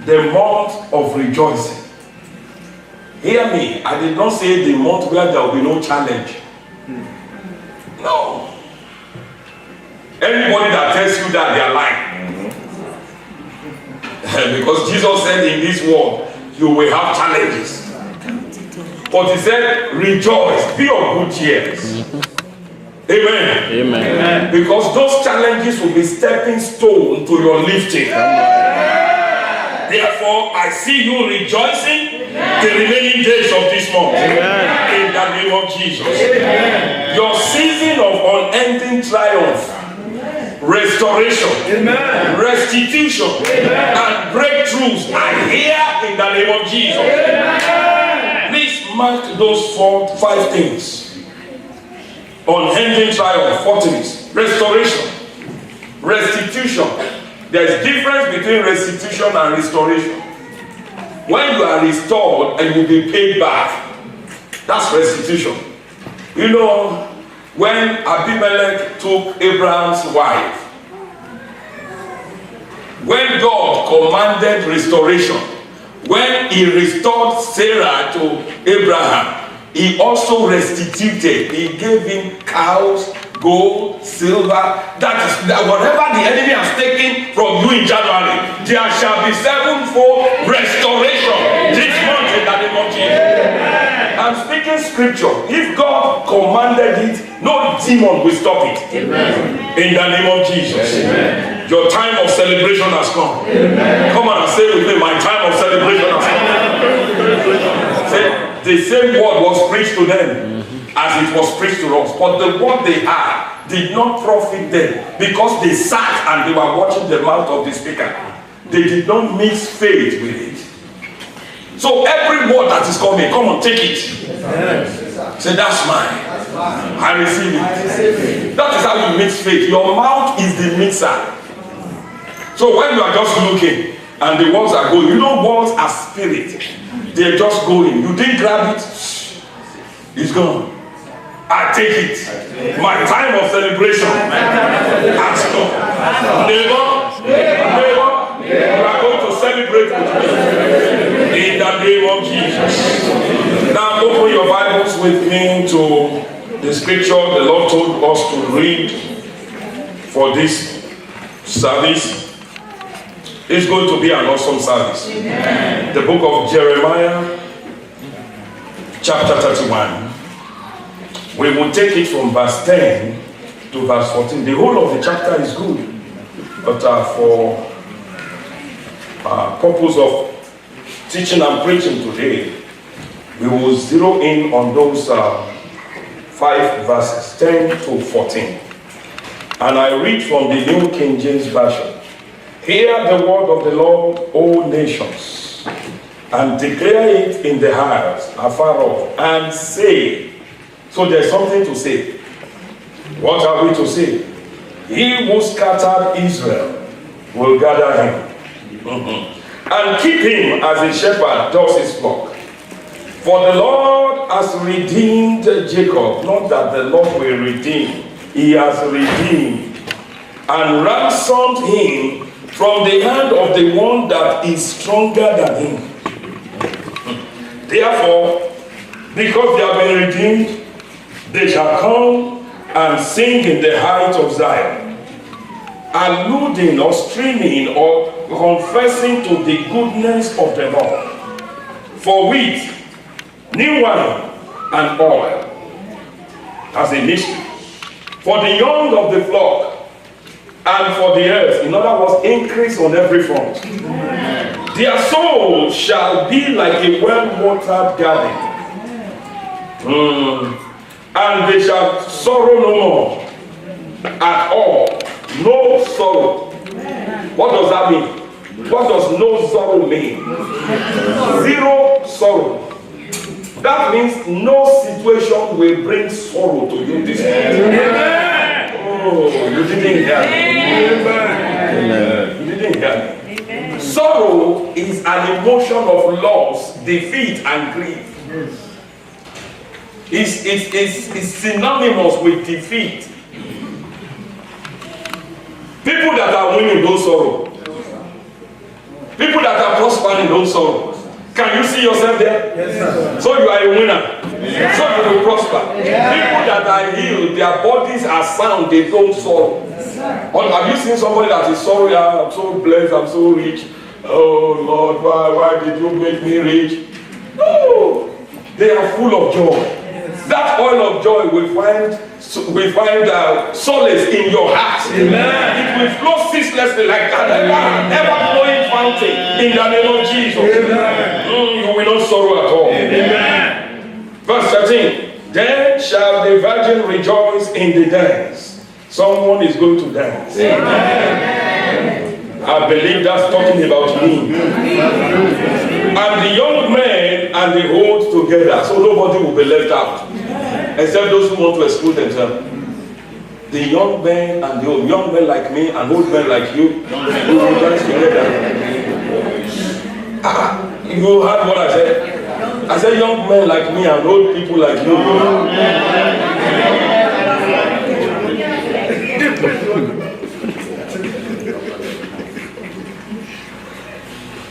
the month of rejoicing. Hear me, I did not say the month where there will be no challenge. No. Anybody that tells you that, they are lying. Because Jesus said in this world, you will have challenges. But he said, rejoice, be of good cheer. Amen. Amen. Because those challenges will be stepping stone to your lifting. Therefore, I see you rejoicing the remaining days of this month. In the name of Jesus. Your season of unending triumph, restoration, restitution, and breakthroughs are here in the name of Jesus. Please mark those 5 things. Unending triumph, 4 things. Restoration, restitution. There is difference between restitution and restoration. When you are restored and you be paid back, that's restitution. You know, when Abimelech took Abraham's wife, when God commanded restoration, when he restored Sarah to Abraham, he also restituted. He gave him cows, gold, silver. That whatever the enemy has taken from you in January, there shall be 7-fold restoration this month in the name of Jesus. I'm speaking scripture. If God commanded it, no demon will stop it. Amen. In the name of Jesus. Amen. Your time of celebration has come. Amen. Come on and say with me, my time of celebration has come. Say, the same word was preached to them as it was preached to us. But the word they had did not profit them because they sat and they were watching the mouth of the speaker. They did not mix faith with it. So every word that is coming, come on, take it. Say, that's mine. I receive it. That is how you mix faith. Your mouth is the mixer. So when you are just looking and the words are going, you know words are spirit. They're just going. You didn't grab it. It's gone. I take it. My time of celebration has come. Neighbor, you are going to celebrate with me in the name of Jesus. Now open your Bibles with me to the scripture the Lord told us to read for this service. It's going to be an awesome service. Amen. The book of Jeremiah, chapter 31. We will take it from verse 10 to verse 14. The whole of the chapter is good, but for purpose of teaching and preaching today, we will zero in on those 5 verses, 10 to 14. And I read from the New King James Version. Hear the word of the Lord, O nations, and declare it in the heights afar off, and say. So there's something to say. What are we to say? He who scattered Israel will gather him, and keep him as a shepherd does his flock. For the Lord has redeemed Jacob, not that the Lord will redeem. He has redeemed and ransomed him from the hand of the one that is stronger than him. Therefore, because they have been redeemed, they shall come and sing in the height of Zion, alluding or streaming or confessing to the goodness of the Lord. For wheat, new wine, and oil as a mystery. For the young of the flock, and for the earth, in other words, increase on every front. Their soul shall be like a well-watered garden. And they shall sorrow no more at all. No sorrow. What does that mean? What does no sorrow mean? Zero sorrow. That means no situation will bring sorrow to you this morning. Oh, you didn't hear me. You didn't hear me. Sorrow is an emotion of loss, defeat, and grief. It's synonymous with defeat. People that are winning don't sorrow. People that are prosper in those sorrows. Can you see yourself there? Yes, sir. So you are a winner. Yes. So you will prosper. Yes. People that are healed, their bodies are sound, they don't sorrow. Yes, have you seen somebody that is sorry? I'm so blessed, I'm so rich. Oh Lord, why did you make me rich? No, they are full of joy. Yes. That oil of joy will find solace in your heart. Amen. It will flow ceaselessly like an ever-flowing fountain in the name of Jesus. You will not sorrow at all. Amen. Verse 13. Then shall the virgin rejoice in the dance. Someone is going to dance. Amen. I believe that's talking about me. And the young men and the old together, so nobody will be left out. Except those who want to exclude themselves. The young men and the old, young men like me and old men like you, we will dance together. You heard what I said? I said young men like me and old people like you.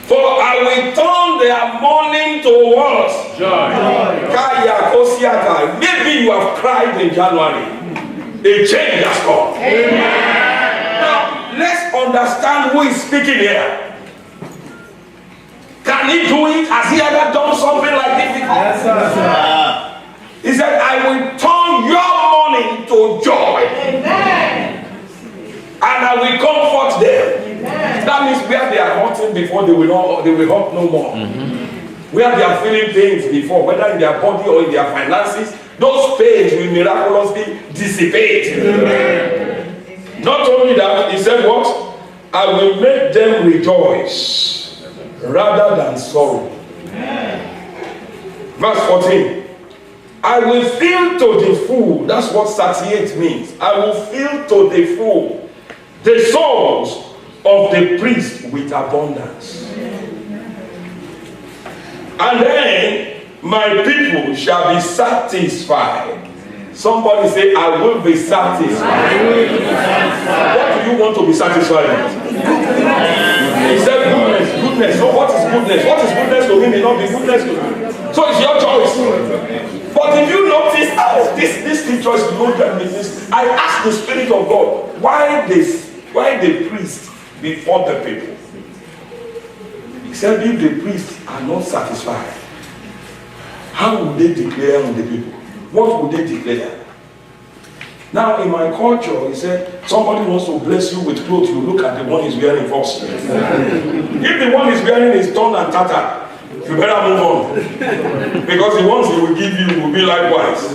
For I will turn their mourning to what? Joy. Maybe you have cried in January. A change has come. Amen. Now, let's understand who is speaking here. Can he do it? Has he ever done something like this before? Yes, sir. He said, I will turn your mourning to joy. Amen. And I will comfort them. Amen. That means where they are hurting before, they will hurt no more. Mm-hmm. Where they are feeling pains before, whether in their body or in their finances, those pains will miraculously dissipate. Amen. Not only that, he said what? I will make them rejoice rather than sorrow. Amen. Verse 14. I will fill to the full. That's what satiate means. I will fill to the full the souls of the priest with abundance. And then my people shall be satisfied. Somebody say, I will be satisfied. What do you want to be satisfied with? He said goodness, goodness. So what is goodness? What is goodness to me may not be goodness to you. So it's your choice. But if you notice, this scripture is loaded with this. I asked the Spirit of God, why the priest before the people? He said, if the priests are not satisfied, how would they declare on the people? What would they declare? Now, in my culture, he said, somebody wants to bless you with clothes, you look at the one he's wearing first. If the one he's wearing is torn and tattered, you better move on. Because the ones he will give you will be likewise.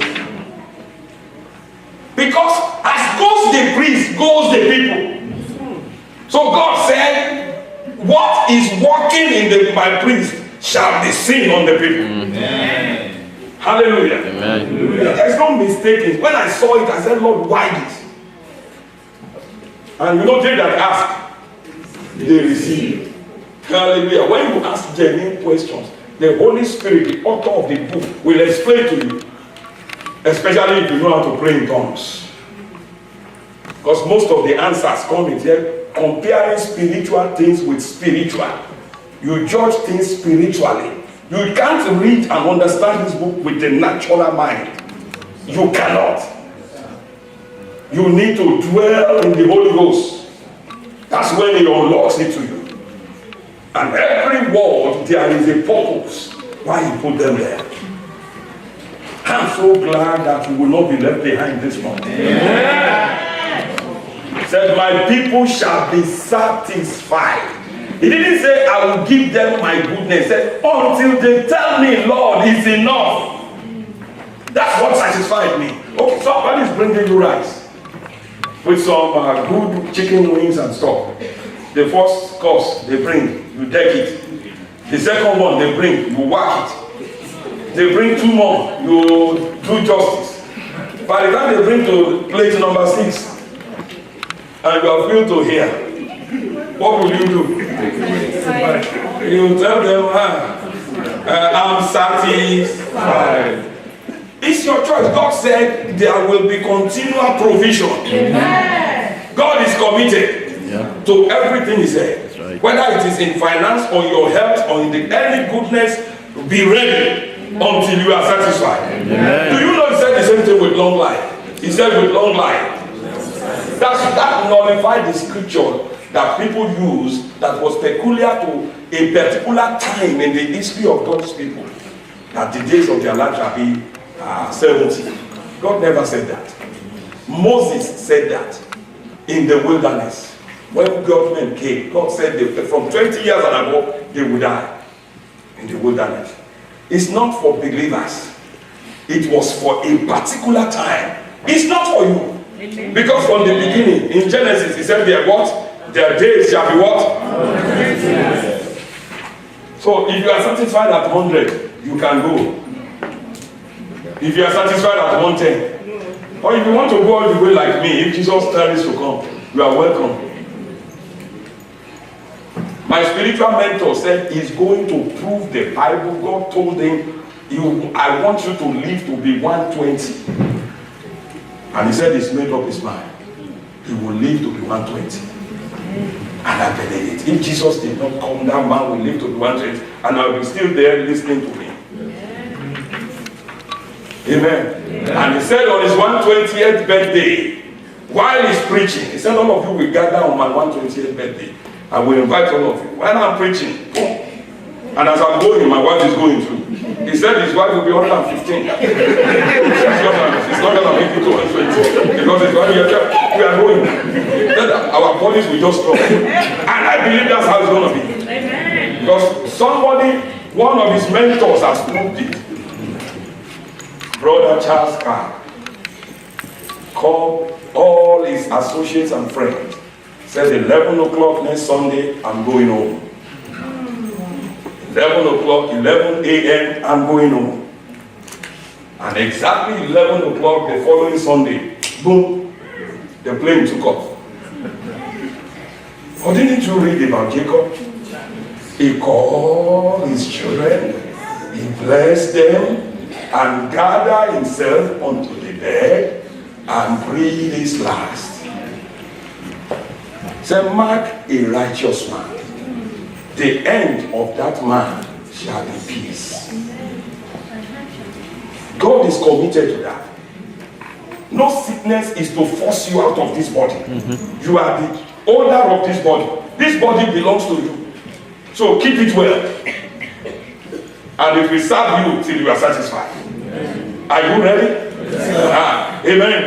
Because as goes the priest, goes the people. So God said, what is working in my priest shall be seen on the people. Amen. Hallelujah. Amen. There's no mistake. When I saw it, I said, Lord, why this? And you know, they that ask, they receive. Hallelujah. When you ask genuine questions, the Holy Spirit, the author of the book, will explain to you. Especially if you know how to pray in tongues. Because most of the answers come in here comparing spiritual things with spiritual. You judge things spiritually. You can't read and understand this book with the natural mind. You cannot. You need to dwell in the Holy Ghost. That's when he unlocks it to you. And every word, there is a purpose why he put them there. I'm so glad that you will not be left behind this morning. He said, my people shall be satisfied. He didn't say, I will give them my goodness. He said, until they tell me, Lord, it's enough. That's what satisfied me. Okay, somebody's bringing you rice with some good chicken wings and stuff. The first course they bring, you take it. The second one they bring, you whack it. They bring two more, you do justice. By the time they bring to plate number 6, and you are filled to here, what will you do? You tell them, I'm satisfied. It's your choice. God said there will be continual provision. Amen. God is committed to everything he said. Right. Whether it is in finance or your health or in any goodness, be ready until you are satisfied. Amen. Do you know he said the same thing with long life? He said with long life. That nullified the scripture that people use that was peculiar to a particular time in the history of God's people. That the days of their life shall be 70. God never said that. Moses said that in the wilderness. When government came, God said from 20 years and above, they would die in the wilderness. It's not for believers. It was for a particular time. It's not for you. Amen. Because from the beginning, in Genesis, he said, their days shall be what? So if you are satisfied at 100, you can go. If you are satisfied at 110, or if you want to go all the way like me, if Jesus tarries to come, you are welcome. My spiritual mentor said he's going to prove the Bible. God told him, I want you to live to be 120. And he said he's made up his mind. He will live to be 120. And I believe it. If Jesus did not come, that man will live to be 120. And I will be still there listening to him. Amen. Amen. And he said on his 120th birthday, while he's preaching, he said, all of you will gather on my 120th birthday. I will invite all of you. When I'm preaching, boom. And as I'm going, my wife is going too. He said his wife will be 115. She's not going to make it to 120. Because it's going to be, we are going. Our bodies will just stop. And I believe that's how it's going to be. Amen. Because somebody, one of his mentors has proved it. Brother Charles Carr called all his associates and friends. Said 11 o'clock next Sunday, I'm going home. 11 o'clock, 11 a.m., I'm going home. And exactly 11 o'clock the following Sunday, boom, the plane took off. But didn't you read about Jacob? He called his children, he blessed them, and gathered himself unto the bed and breathed his last. Say, mark a righteous man. The end of that man shall be peace. God is committed to that. No sickness is to force you out of this body. You are the owner of this body. This body belongs to you. So keep it well. And it will serve you till you are satisfied. Are you ready? Amen.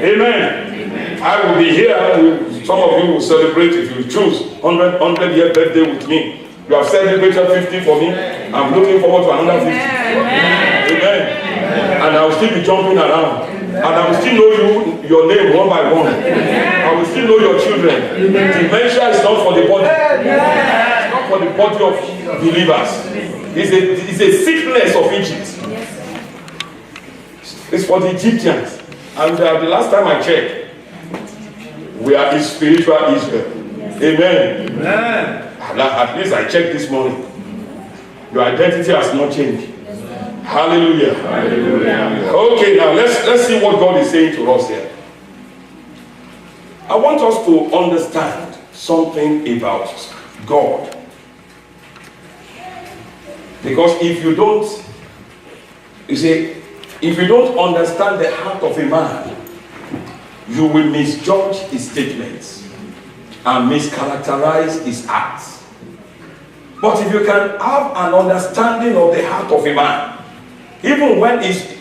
Amen. I will be here. Some of you will celebrate if you choose 100-year birthday with me. You have celebrated 50 for me. I'm looking forward to another 50. Amen. And I will still be jumping around. And I will still know your name one by one. I will still know your children. Dementia is not for the body. It's not for the body of believers. It's a sickness of Egypt. It's for the Egyptians. And the last time I checked, we are in spiritual Israel. Amen. Amen. At least I checked this morning. Your identity has not changed. Hallelujah. Hallelujah. Okay, now let's see what God is saying to us here. I want us to understand something about God. Because if you don't understand the heart of a man, you will misjudge his statements and mischaracterize his acts. But if you can have an understanding of the heart of a man, even when he's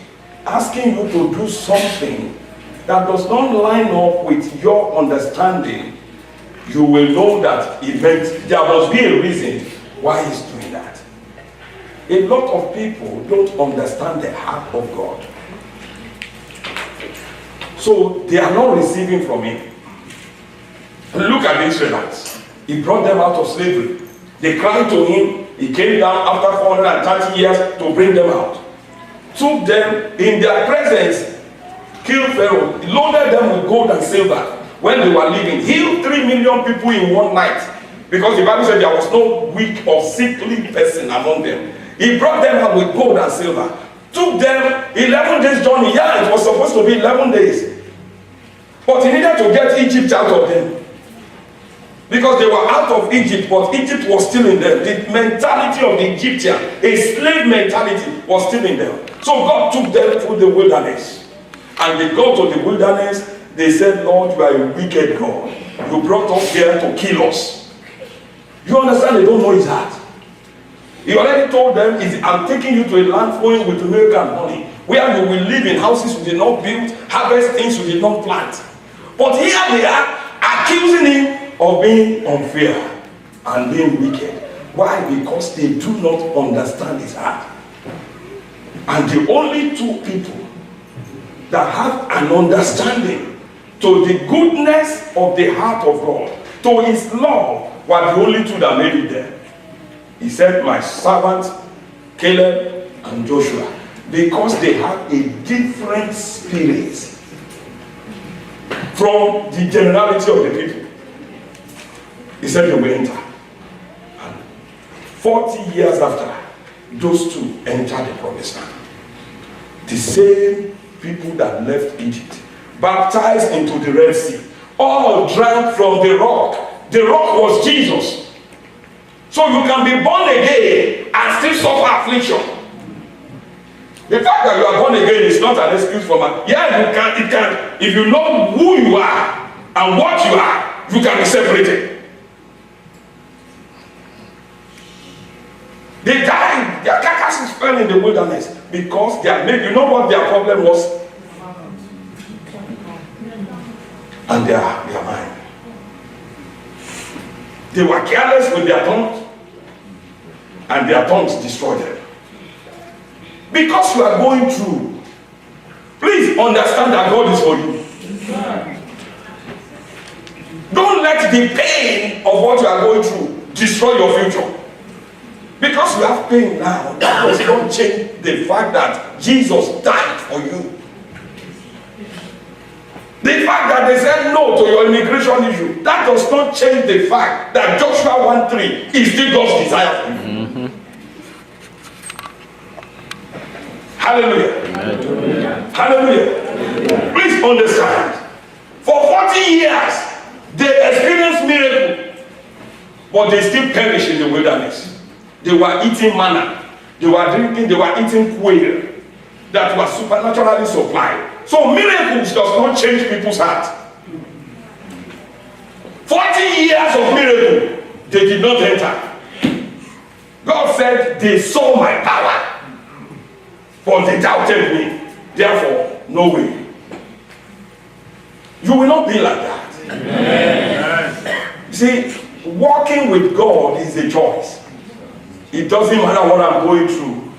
asking you to do something that does not line up with your understanding, you will know that there must be a reason why he's doing that. A lot of people don't understand the heart of God. So they are not receiving from him. Look at the Israelites. He brought them out of slavery. They cried to him. He came down after 430 years to bring them out. Took them in their presence, killed Pharaoh, loaded them with gold and silver when they were leaving. Healed 3 million people in one night. Because the Bible said there was no weak or sickly person among them. He brought them out with gold and silver. Took them 11 days journey. Yeah, it was supposed to be 11 days. But he needed to get Egypt out of them. Because they were out of Egypt, but Egypt was still in them. The mentality of the Egyptian, a slave mentality, was still in them. So God took them through the wilderness. And they got to the wilderness. They said, Lord, you are a wicked God. You brought us here to kill us. You understand? They don't know his heart. He already told them, I'm taking you to a land flowing with milk and honey, where you will live in houses you did not build, harvest things you did not plant. But here they are, accusing him of being unfair and being wicked. Why? Because they do not understand his heart. And the only two people that have an understanding to the goodness of the heart of God, to his love, were the only two that made it there. He said, my servants Caleb and Joshua, because they have a different spirit from the generality of the people. He said they will enter. And 40 years after, those two entered the promised land. The same people that left Egypt, baptized into the Red Sea, all drank from the rock. The rock was Jesus. So you can be born again and still suffer affliction. The fact that you are born again is not an excuse for man. Yeah, it can. If you know who you are and what you are, you can be separated. They died, their carcasses fell in the wilderness because you know what their problem was? And their mind. They were careless with their tongues, and their tongues destroyed them. Because you are going through, please understand that God is for you. Don't let the pain of what you are going through destroy your future. Because you have pain now, that does not change the fact that Jesus died for you. The fact that they said no to your immigration issue, that does not change the fact that Joshua 1:3 is still God's desire for you. Hallelujah. Amen. Hallelujah. Amen. Please understand. For 40 years, they experienced miracle, but they still perish in the wilderness. They were eating manna. They were eating quail that was supernaturally supplied. So miracles does not change people's heart. 40 years of miracle, they did not enter. God said, they saw my power, but they doubted me. Therefore, no way. You will not be like that. Amen. See, walking with God is a choice. It doesn't matter what I'm going through.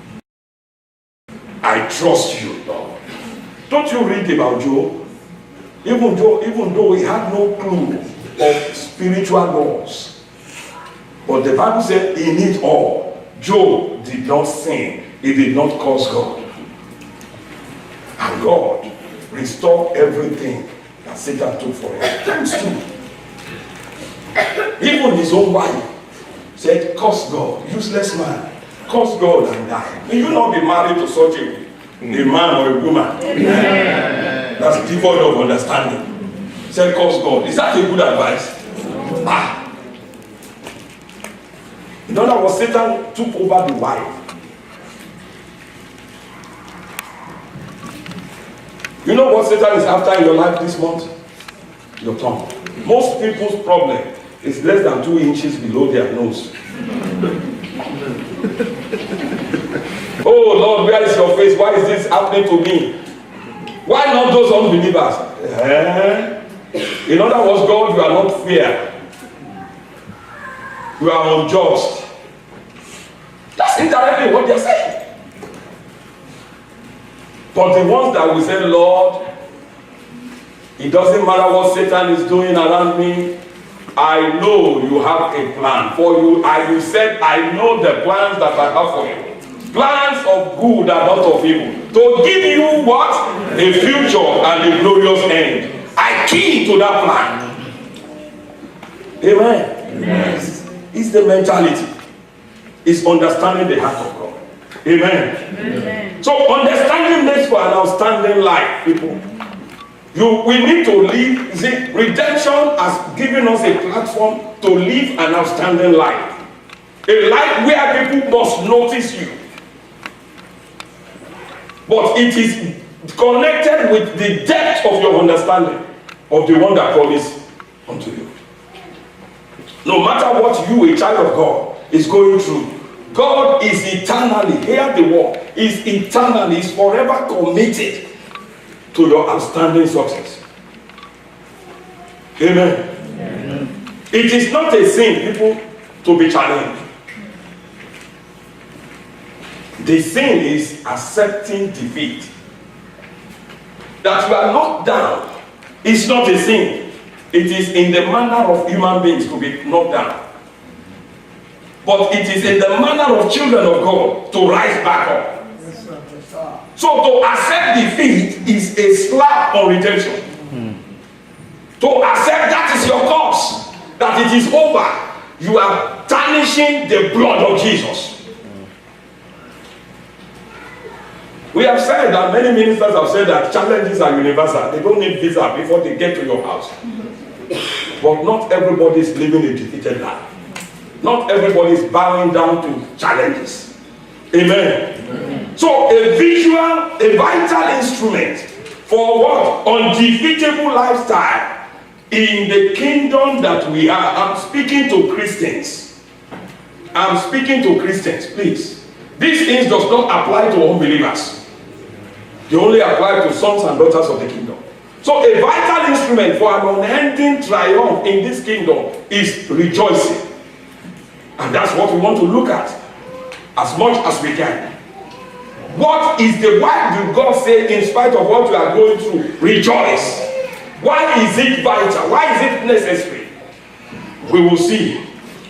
I trust you, Lord. Don't you read about Job? Even though he had no clue of spiritual laws. But the Bible said in it all, Job did not sin. He did not curse God. And God restored everything that Satan took for him. Times two. Even his own wife said, curse God, useless man. Curse God and die. May you not be married to such a man or a woman. Amen. That's devoid of understanding. Said, curse God. Is that a good advice? In other words, Satan took over the wife. You know what Satan is after in your life this month? Your tongue. Most people's problem is less than 2 inches below their nose. Oh Lord, where is your face? Why is this happening to me? Why not those unbelievers? In other words, God, you are not fair. You are unjust. That's indirectly what they're saying. But the ones that will say, Lord, it doesn't matter what Satan is doing around me, I know you have a plan for you. You said, I know the plans that I have for you. Plans of good and not of evil. To give you what? A future and a glorious end. I key to that plan. Amen. Yes. It's the mentality. It's understanding the heart of God. Amen. Amen. So understanding makes for an outstanding life, people. We need to live. See, redemption has given us a platform to live an outstanding life. A life where people must notice you. But it is connected with the depth of your understanding of the one that promised unto you. No matter what you, a child of God, is going through, God is eternally, hear the word, is eternally, is forever committed to your outstanding success. Amen. Amen. It is not a sin, people, to be challenged. The sin is accepting defeat. That you are knocked down is not a sin. It is in the manner of human beings to be knocked down. But it is in the manner of children of God to rise back up. So to accept defeat is a slap on redemption. To accept that is your cause, that it is over. You are tarnishing the blood of Jesus. We have said that many ministers have said that challenges are universal. They don't need visa before they get to your house. But not everybody is living a defeated life. Not everybody is bowing down to challenges. Amen. Amen. So a visual, a vital instrument for what? Undefeatable lifestyle in the kingdom that we are. I'm speaking to Christians. I'm speaking to Christians, please. These things does not apply to unbelievers. They only apply to sons and daughters of the kingdom. So a vital instrument for an unending triumph in this kingdom is rejoicing. And that's what we want to look at as much as we can. Why did God say, in spite of what we are going through, rejoice? Why is it vital? Why is it necessary? We will see.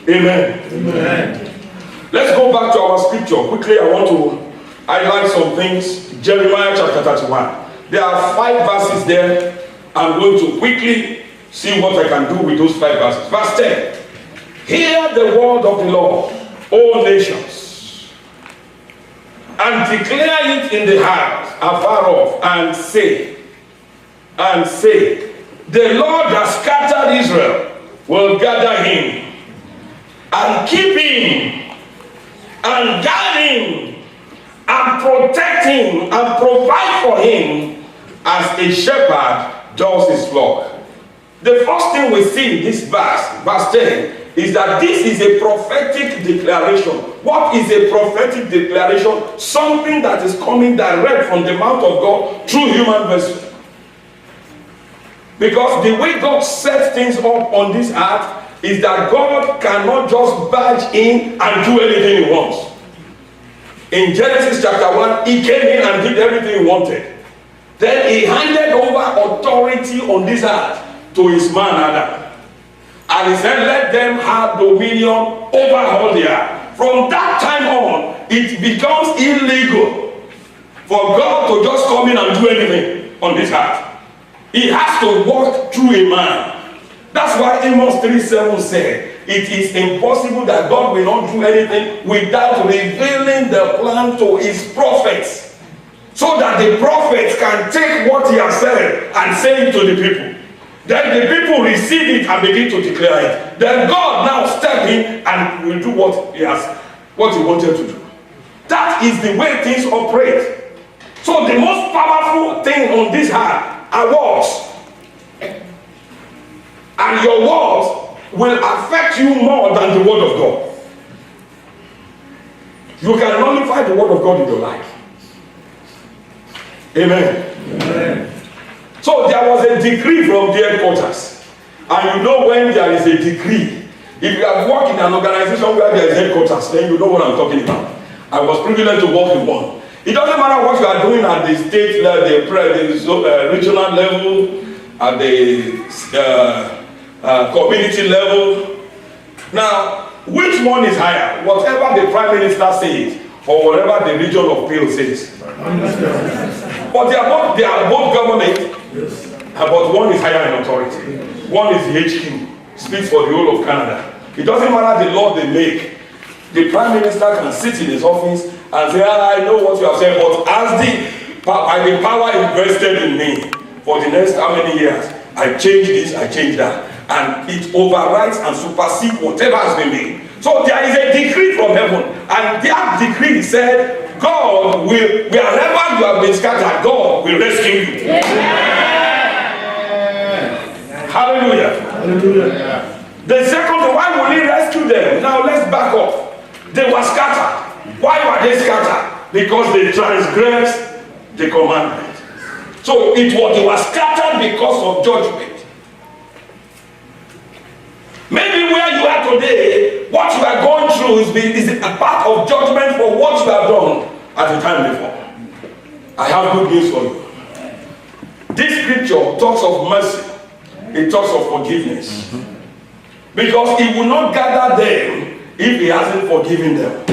Amen. Amen. Let's go back to our scripture. Quickly, I want to highlight some things. Jeremiah chapter 31. There are 5 verses there. I'm going to quickly see what I can do with those 5 verses. Verse 10. Hear the word of the Lord, O nations, and declare it in the house afar off, and say, the Lord has scattered Israel, will gather him, and keep him, and guard him, and protect him, and provide for him, as a shepherd does his flock. The first thing we see in this verse 10, is that this is a prophetic declaration. What is a prophetic declaration? Something that is coming direct from the mouth of God through human vessels. Because the way God sets things up on this earth is that God cannot just barge in and do anything he wants. In Genesis chapter 1, he came in and did everything he wanted. Then he handed over authority on this earth to his man Adam. And he said, let them have dominion over all the earth. From that time on, it becomes illegal for God to just come in and do anything on this earth. He has to walk through a man. That's why Amos 3:7 said, it is impossible that God will not do anything without revealing the plan to his prophets. So that the prophets can take what he has said and say it to the people. Then the people receive it and begin to declare it. Then God now step in and will do what he wanted to do. That is the way things operate. So the most powerful thing on this earth are words. And your words will affect you more than the word of God. You can nullify the word of God in your life. Amen. Amen. So there was a decree from the headquarters. And you know when there is a decree, if you have worked in an organization where there is headquarters, then you know what I'm talking about. I was privileged to work in one. It doesn't matter what you are doing at the state level, the regional level, at the community level. Now, which one is higher? Whatever the Prime Minister says, or whatever the region of Peel says. But they are both government. Yes. But one is higher in authority. One is the HQ, speaks for the whole of Canada. It doesn't matter the law they make. The Prime Minister can sit in his office and say, I know what you have said, but by the power invested in me for the next how many years, I change this, I change that. and it overrides and supersedes whatever has been made. So there is a decree from heaven, and that decree said, God will, wherever you have been scattered, God will rescue you. Hallelujah. Hallelujah. The second, why will he rescue them? Now let's back up. They were scattered. Why were they scattered? Because they transgressed the commandment. So they were scattered because of judgment. Maybe where you are today, what you are going through is a part of judgment for what you have done at the time before. I have good news for you. This scripture talks of mercy. It talks of forgiveness. Because he will not gather them if he hasn't forgiven them.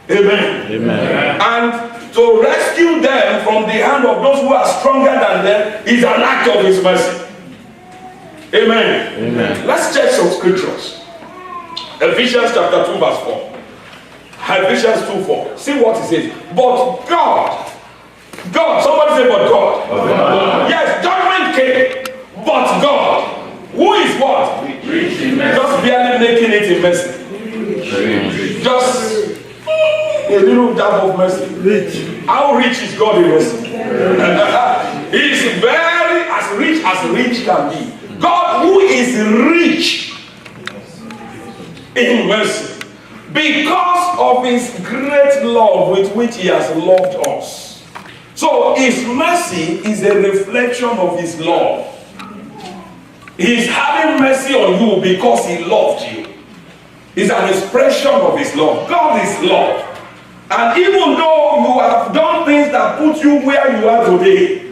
Amen. Amen. And to rescue them from the hand of those who are stronger than them is an act of his mercy. Amen. Amen. Let's check some scriptures. Ephesians chapter 2 verse 4. Ephesians 2:4. See what it says. But God, somebody say but God. Yes, judgment came, but God, who is what? Just barely making it in mercy. Just a little dab of mercy. How rich is God in mercy? He is very as rich can be. God who is rich in mercy, because of his great love with which he has loved us. So his mercy is a reflection of his love. He's having mercy on you because he loved you. It's an expression of his love. God is love. And even though you have done things that put you where you are today,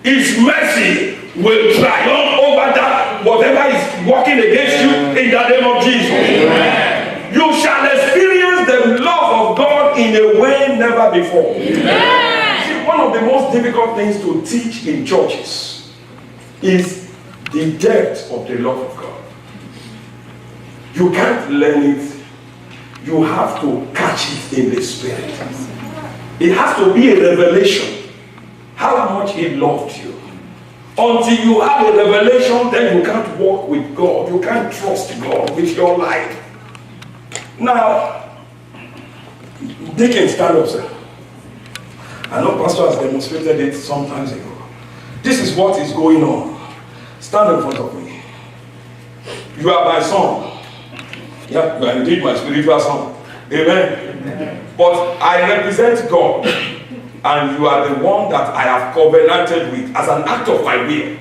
his mercy will triumph over that, whatever is working against you, in the name of Jesus. Amen. You shall experience the love of God in a way never before. Amen. See, one of the most difficult things to teach in churches is the depth of the love of God. You can't learn it. You have to catch it in the spirit. It has to be a revelation how much he loved you. Until you have a revelation, then you can't walk with God. You can't trust God with your life. Now, they can stand up, sir. I know Pastor has demonstrated it some times ago. This is what is going on. Stand in front of me. You are my son. Yeah, you are indeed my spiritual son. Amen. Amen. But I represent God, and you are the one that I have covenanted with as an act of my will.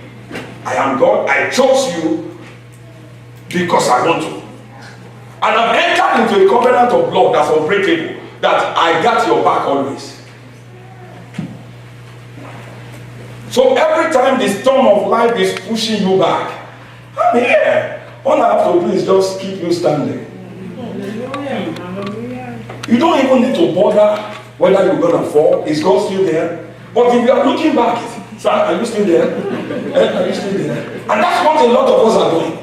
I am God. I chose you because I want to. And I've entered into a covenant of blood that's unbreakable, that I got your back always. So every time the storm of life is pushing you back, I'm here. All I have to do is just keep you standing. You don't even need to bother whether you're going to fall. Is God still there? But if you are looking back, sir, are you still there? Are you still there? And that's what a lot of us are doing.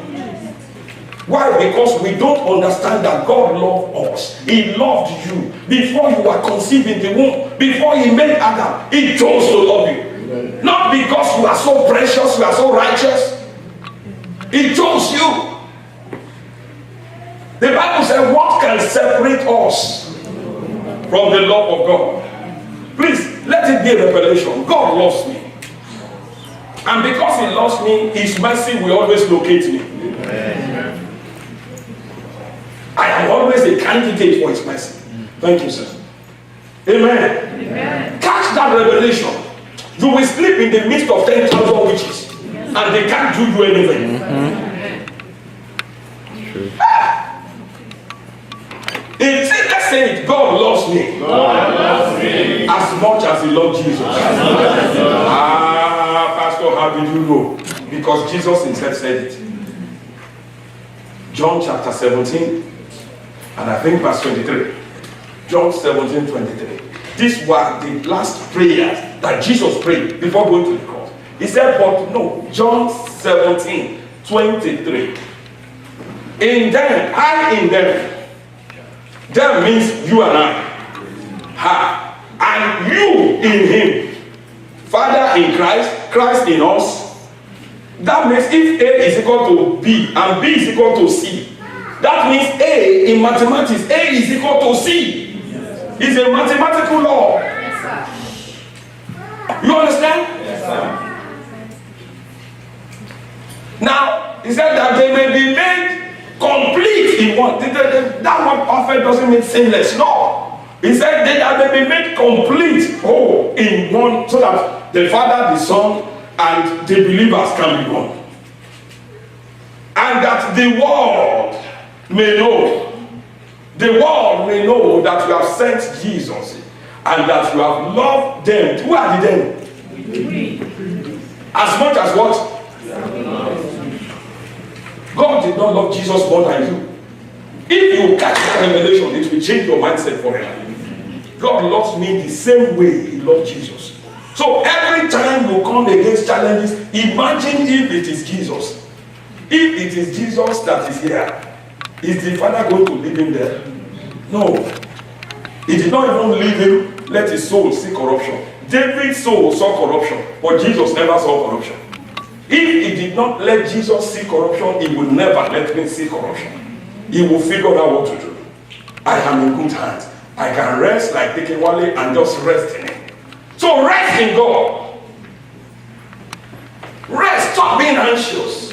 Why? Because we don't understand that God loved us. He loved you before you were conceived in the womb. Before he made Adam, he chose to love you. Not because you are so precious, you are so righteous. He chose you. The Bible says, what can separate us from the love of God? Please, let it be a revelation. God loves me. And because he loves me, his mercy will always locate me. Amen. I am always a candidate for his mercy. Thank you, sir. Amen. Amen. Catch that revelation. You will sleep in the midst of 10,000 witches, and they can't do you anything. True. Let's say it. God loves me. God loves me as much as he loved Jesus. Pastor, how did you know? Because Jesus himself said it. John chapter 17, and I think verse 23. John 17:23. These were the last prayers that Jesus prayed before going to the cross. He said, but no, John 17:23. In them, I in them. Them means you and I. Ha. And you in him. Father in Christ, Christ in us. That means if A is equal to B and B is equal to C, that means A in mathematics, A is equal to C. Yes. It's a mathematical law. Yes, sir. You understand? Yes, sir. Now, he said that they may be made complete in one. That word perfect doesn't mean sinless. No. He said that they may be made complete in one, so that the Father, the Son, and the believers can be one. And that the world may know that you have sent Jesus and that you have loved them. Who are the them? As much as what? God did not love Jesus more than you. If you catch that revelation, it will change your mindset forever. God loves me the same way he loved Jesus. So every time you come against challenges, imagine if it is Jesus. If it is Jesus that is here, is the Father going to leave him there? No. He did not even leave him, let his soul see corruption. David's soul saw corruption, but Jesus never saw corruption. If he did not let Jesus see corruption, he would never let me see corruption. He will figure out what to do. I am in good hands. I can rest like taking Wale and just rest in him. So rest in God. Rest, stop being anxious.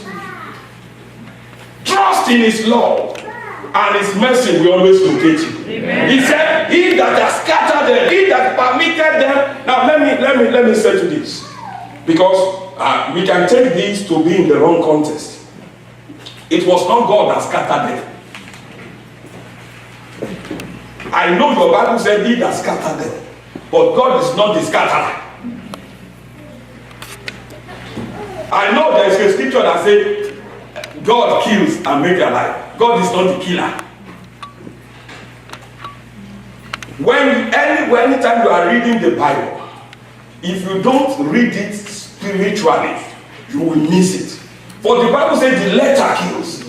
Trust in his love, and his mercy will always locate you. Amen. He said, he that has scattered them, he that permitted them. Now let me say to this, because we can take this to be in the wrong context. It was not God that scattered them. I know your Bible said he that scattered them, but God is not the scatterer. I know there is a scripture that says God kills and makes alive. God is not the killer. Anytime you are reading the Bible, if you don't read it spiritually, you will miss it. For the Bible says the letter kills.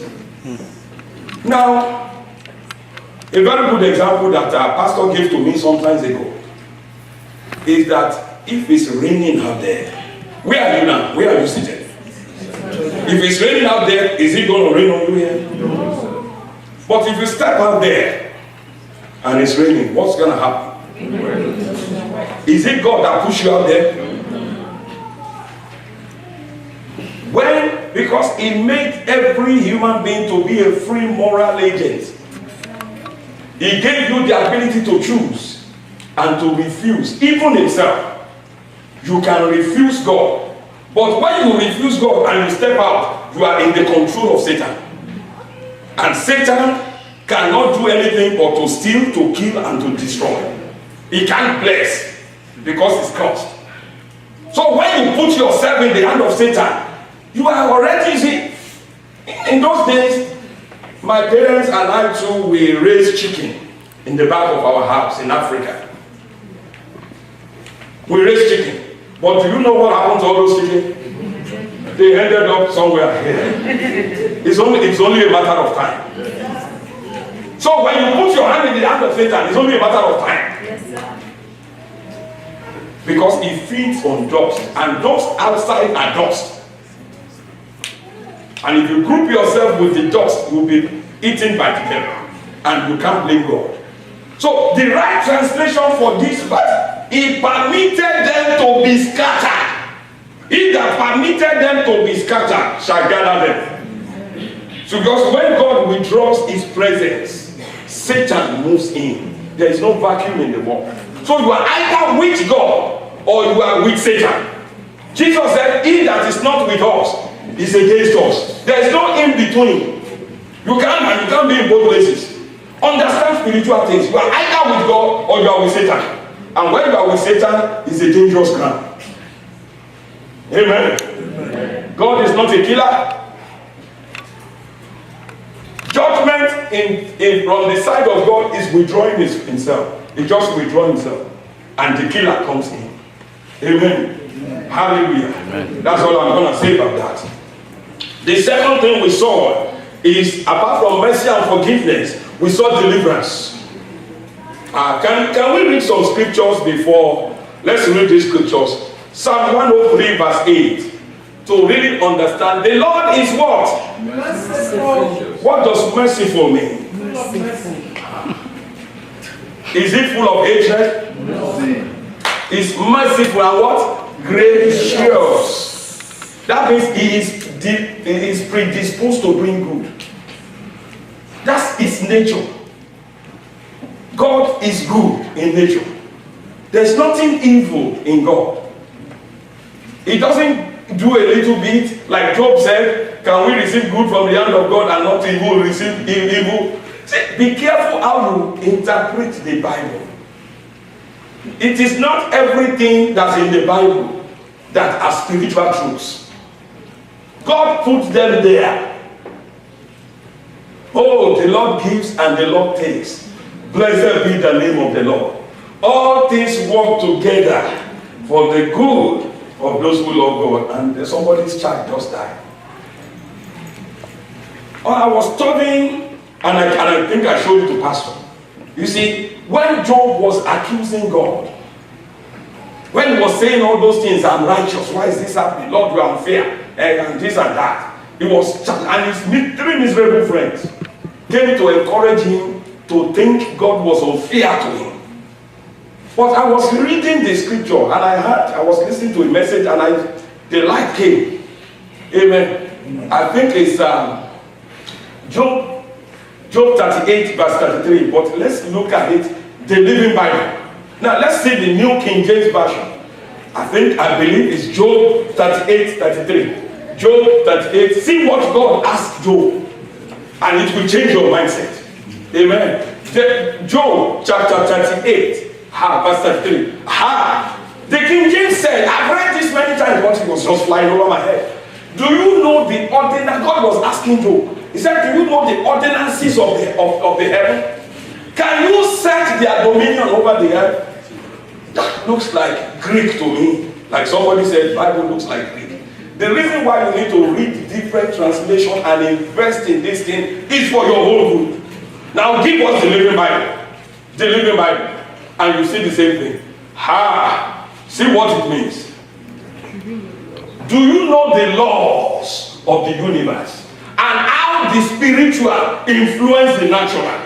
Now, a very good example that our pastor gave to me some time ago is that if it's raining out there, where are you now? Where are you seated? If it's raining out there, is it going to rain on you here? No. But if you step out there and it's raining, what's going to happen? Is it God that pushed you out there? Because he made every human being to be a free moral agent. He gave you the ability to choose and to refuse, even himself. You can refuse God. But when you refuse God and you step out, you are in the control of Satan. And Satan cannot do anything but to steal, to kill, and to destroy. He can't bless because it's cursed. So when you put yourself in the hand of Satan, you are already, you see, in those days, my parents and I too, we raised chicken in the back of our house in Africa. We raised chicken. But do you know what happened to all those chicken? They ended up somewhere here. It's only a matter of time. So when you put your hand in the hand of Satan, it's only a matter of time. Yes, sir. Because he feeds on dust, and dust outside are dust. And if you group yourself with the dust, you will be eaten by the devil, and you can't blame God. So the right translation for this verse, he permitted them to be scattered. He that permitted them to be scattered shall gather them. So because when God withdraws his presence, Satan moves in. There is no vacuum in the world. So you are either with God or you are with Satan. Jesus said, he that is not with us is against us. There is no in between. You can't be in both places. Understand spiritual things. You are either with God or you are with Satan. And when you are with Satan, it's a dangerous ground. Amen. Amen. God is not a killer. Judgment from the side of God is withdrawing himself. He just withdraws himself. And the killer comes in. Amen. Amen. Hallelujah. Amen. That's all I'm going to say about that. The second thing we saw is, apart from mercy and forgiveness, we saw deliverance. Can we read some scriptures before? Let's read these scriptures. Psalm 103 verse 8. to really understand, the Lord is what? Merciful. What does merciful mean? Full of mercy. Is it full of hatred? Is merciful and what? Gracious. That means he is predisposed to doing good. That's his nature. God is good in nature. There's nothing evil in God. He doesn't do a little bit, like Job said, can we receive good from the hand of God and not evil receive evil? See, be careful how you interpret the Bible. It is not everything that's in the Bible that are spiritual truths. God put them there. Oh, the Lord gives and the Lord takes. Blessed be the name of the Lord. All things work together for the good of those who love God. And somebody's child just died. I was studying, and I think I showed it to Pastor. You see, when Job was accusing God, when he was saying all those things, I'm righteous, why is this happening? Lord, you are unfair, and this and that. He was, and his three miserable friends came to encourage him to think God was unfair to him. But I was reading the scripture, and I was listening to a message, and the light came. Amen. I think it's Job 38 verse 33, but let's look at it, the Living Bible. Now let's see the New King James Version. I believe it's Job 38, 33. Job 38, see what God asked Job, and it will change your mindset. Amen. Job chapter 38, verse 33. The King James said, I've read this many times, but it was just flying over my head. Do you know the ordinance? God was asking Job. He said, do you know the ordinances of the heaven? Can you set their dominion over the earth? That looks like Greek to me. Like somebody said, Bible looks like Greek. The reason why you need to read different translation and invest in this thing is for your own good. Now give us the Living Bible. The Living Bible. And you see the same thing. See what it means. Do you know the laws of the universe? And how the spiritual influence the natural?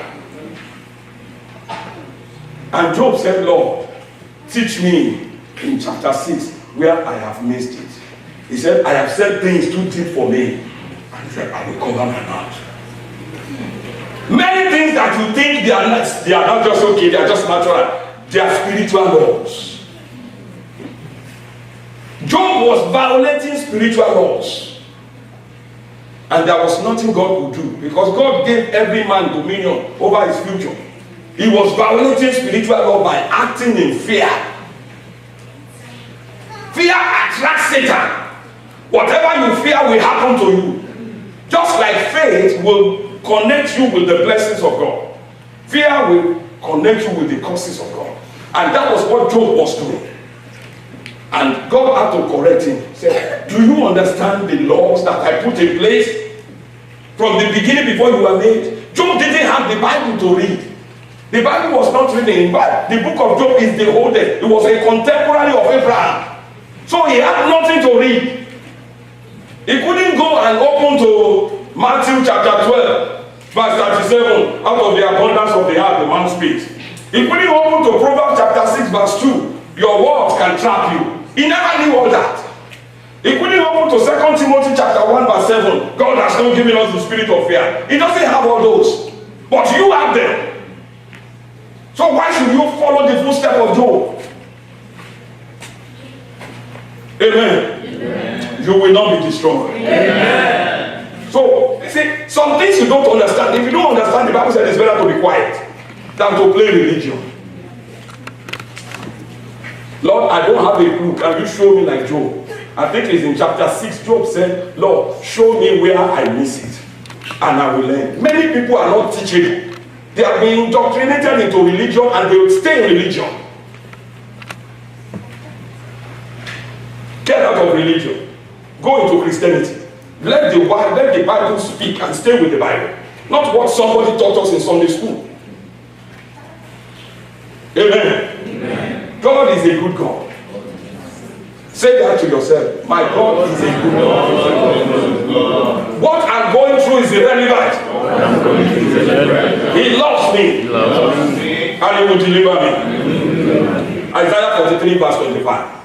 And Job said, Lord, teach me in chapter 6 where I have missed it. He said, I have said things too deep for me. And he said, I will cover my mouth. Many things that you think they are not just okay, they are just natural. They are spiritual laws. Job was violating spiritual laws. And there was nothing God could do, because God gave every man dominion over his future. He was violating spiritual law by acting in fear. Fear attracts Satan. Whatever you fear will happen to you. Just like faith will connect you with the blessings of God, fear will connect you with the curses of God. And that was what Job was doing. And God had to correct him. He said, do you understand the laws that I put in place from the beginning before you were made? Job didn't have the Bible to read. The Bible was not written in Bible. The book of Job is the oldest. It was a contemporary of Abraham. So he had nothing to read. He couldn't go and open to Matthew chapter 12, verse 37. Out of the abundance of the heart, the man speaks. He couldn't open to Proverbs chapter 6, verse 2. Your words can trap you. He never knew all that. He couldn't open to 2 Timothy chapter 1, verse 7. God has not given us the spirit of fear. He doesn't have all those. But you have them. So why should you follow the footsteps of Job? Amen. Amen. You will not be destroyed. Amen. So, you see, some things you don't understand. If you don't understand, the Bible says it's better to be quiet than to play religion. Lord, I don't have a clue. Can you show me like Job? I think it's in chapter 6. Job said, Lord, show me where I miss it, and I will learn. Many people are not teachable. They are being indoctrinated into religion, and they will stay in religion. Get out of religion. Go into Christianity. Let the Bible speak and stay with the Bible. Not what somebody taught us in Sunday school. Amen. Amen. God is a good God. Say that to yourself. My God is a good God. What I'm going through is irrelevant. He loves me. And he will deliver me. Isaiah 43 verse 25.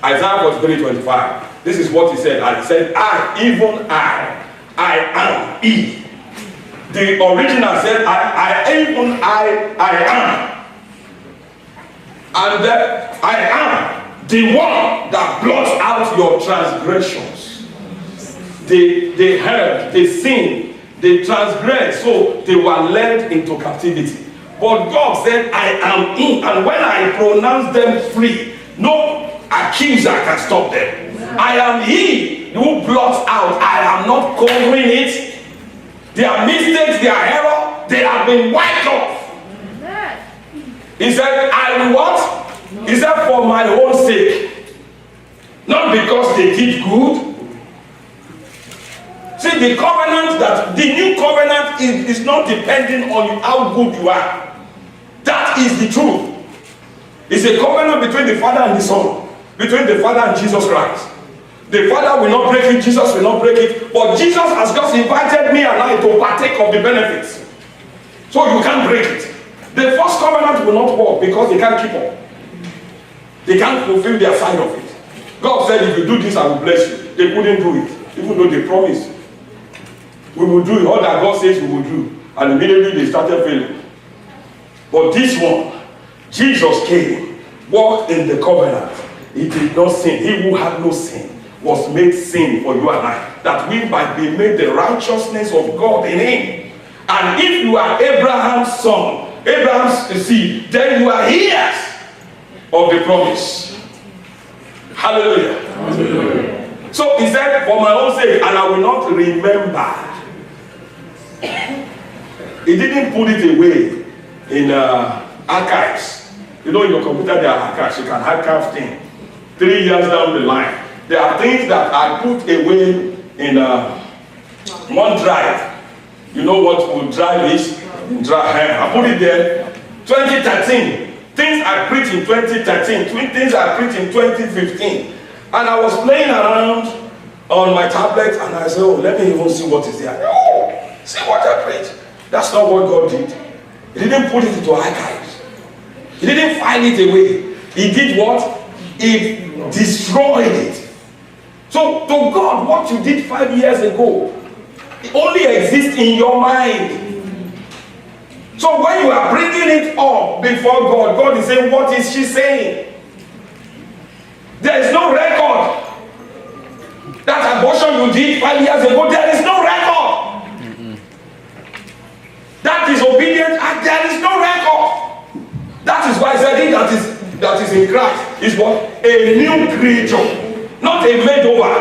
Isaiah 43, 25. This is what he said. And he said, I, even I am he. The original said, I am. And that I am the one that blots out your transgressions. They heard, they sinned, they transgressed, so they were led into captivity. But God said, I am he. And when I pronounce them free, no accuser can stop them. I am he who blots out. I am not covering it. Their mistakes, their error, they have been wiped off. He said, I will what? He said, for my own sake. Not because they did good. See, the covenant, that the new covenant is not depending on how good you are. That is the truth. It's a covenant between the Father and the Son. Between the Father and Jesus Christ. The Father will not break it, Jesus will not break it. But Jesus has just invited me and I to partake of the benefits. So you can't break it. The first covenant will not work because they can't keep up. They can't fulfill their side of it. God said, if you do this, I will bless you. They couldn't do it, even though they promised. We will do it. All that God says we will do. And immediately they started failing. But this one, Jesus came, walked in the covenant. He did not sin. He who had no sin was made sin for you and I, that we might be made the righteousness of God in him. And if you are Abraham's son, Abraham's seed, then you are heirs of the promise. Hallelujah. Hallelujah. So he said, for my own sake, and I will not remember. He didn't put it away in archives. You know, in your computer there are archives. You can archive things. 3 years down the line, there are things that I put away in OneDrive. You know what OneDrive is? I put it there. 2013. Things I preached in 2013. Things I preached in 2015. And I was playing around on my tablet and I said, oh, let me even see what is there. Oh, see what I preached. That's not what God did. He didn't put it into archives. He didn't file it away. He did what? He destroyed it. So to God, what you did 5 years ago, it only exists in your mind. So when you are bringing it up before God, God is saying, what is she saying? There is no record. That abortion you did 5 years ago, there is no record. That disobedience, there is no record. That is why I said it that is in Christ is what? A new creature, not a makeover.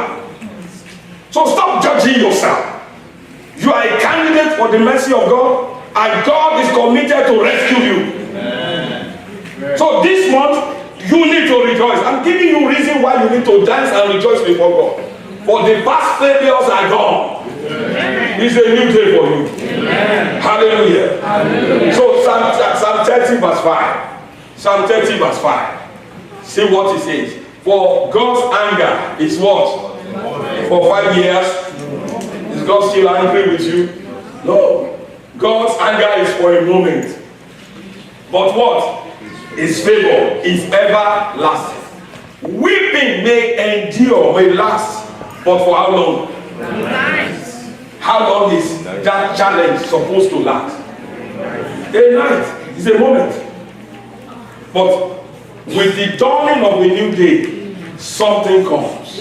So stop judging yourself. You are a candidate for the mercy of God, and God is committed to rescue you. So this month, you need to rejoice. I'm giving you reason why you need to dance and rejoice before God. For the past failures are gone. It's a new day for you. Hallelujah. Hallelujah. So Psalm 30 verse 5. Psalm 30 verse 5. See what it says. For God's anger is what? For 5 years. Is God still angry with you? No. God's anger is for a moment. But what? His favor is everlasting. Weeping may endure, may last. But for how long? How long is that challenge supposed to last? A night. It's a moment. But with the dawning of a new day, something comes.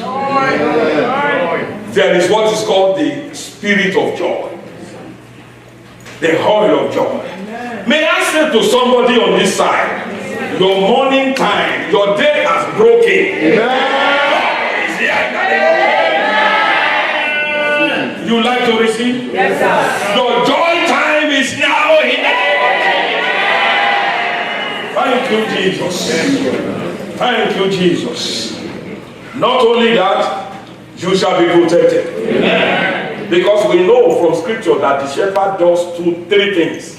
There is what is called the spirit of joy. The oil of joy. May I say to somebody on this side, your morning time, your day has broken. You like to receive? Yes, sir. Your joy time is now in the name of Jesus. Thank you, Jesus. Thank you, Jesus. Not only that, you shall be protected. Amen. Because we know from scripture that the shepherd does three things.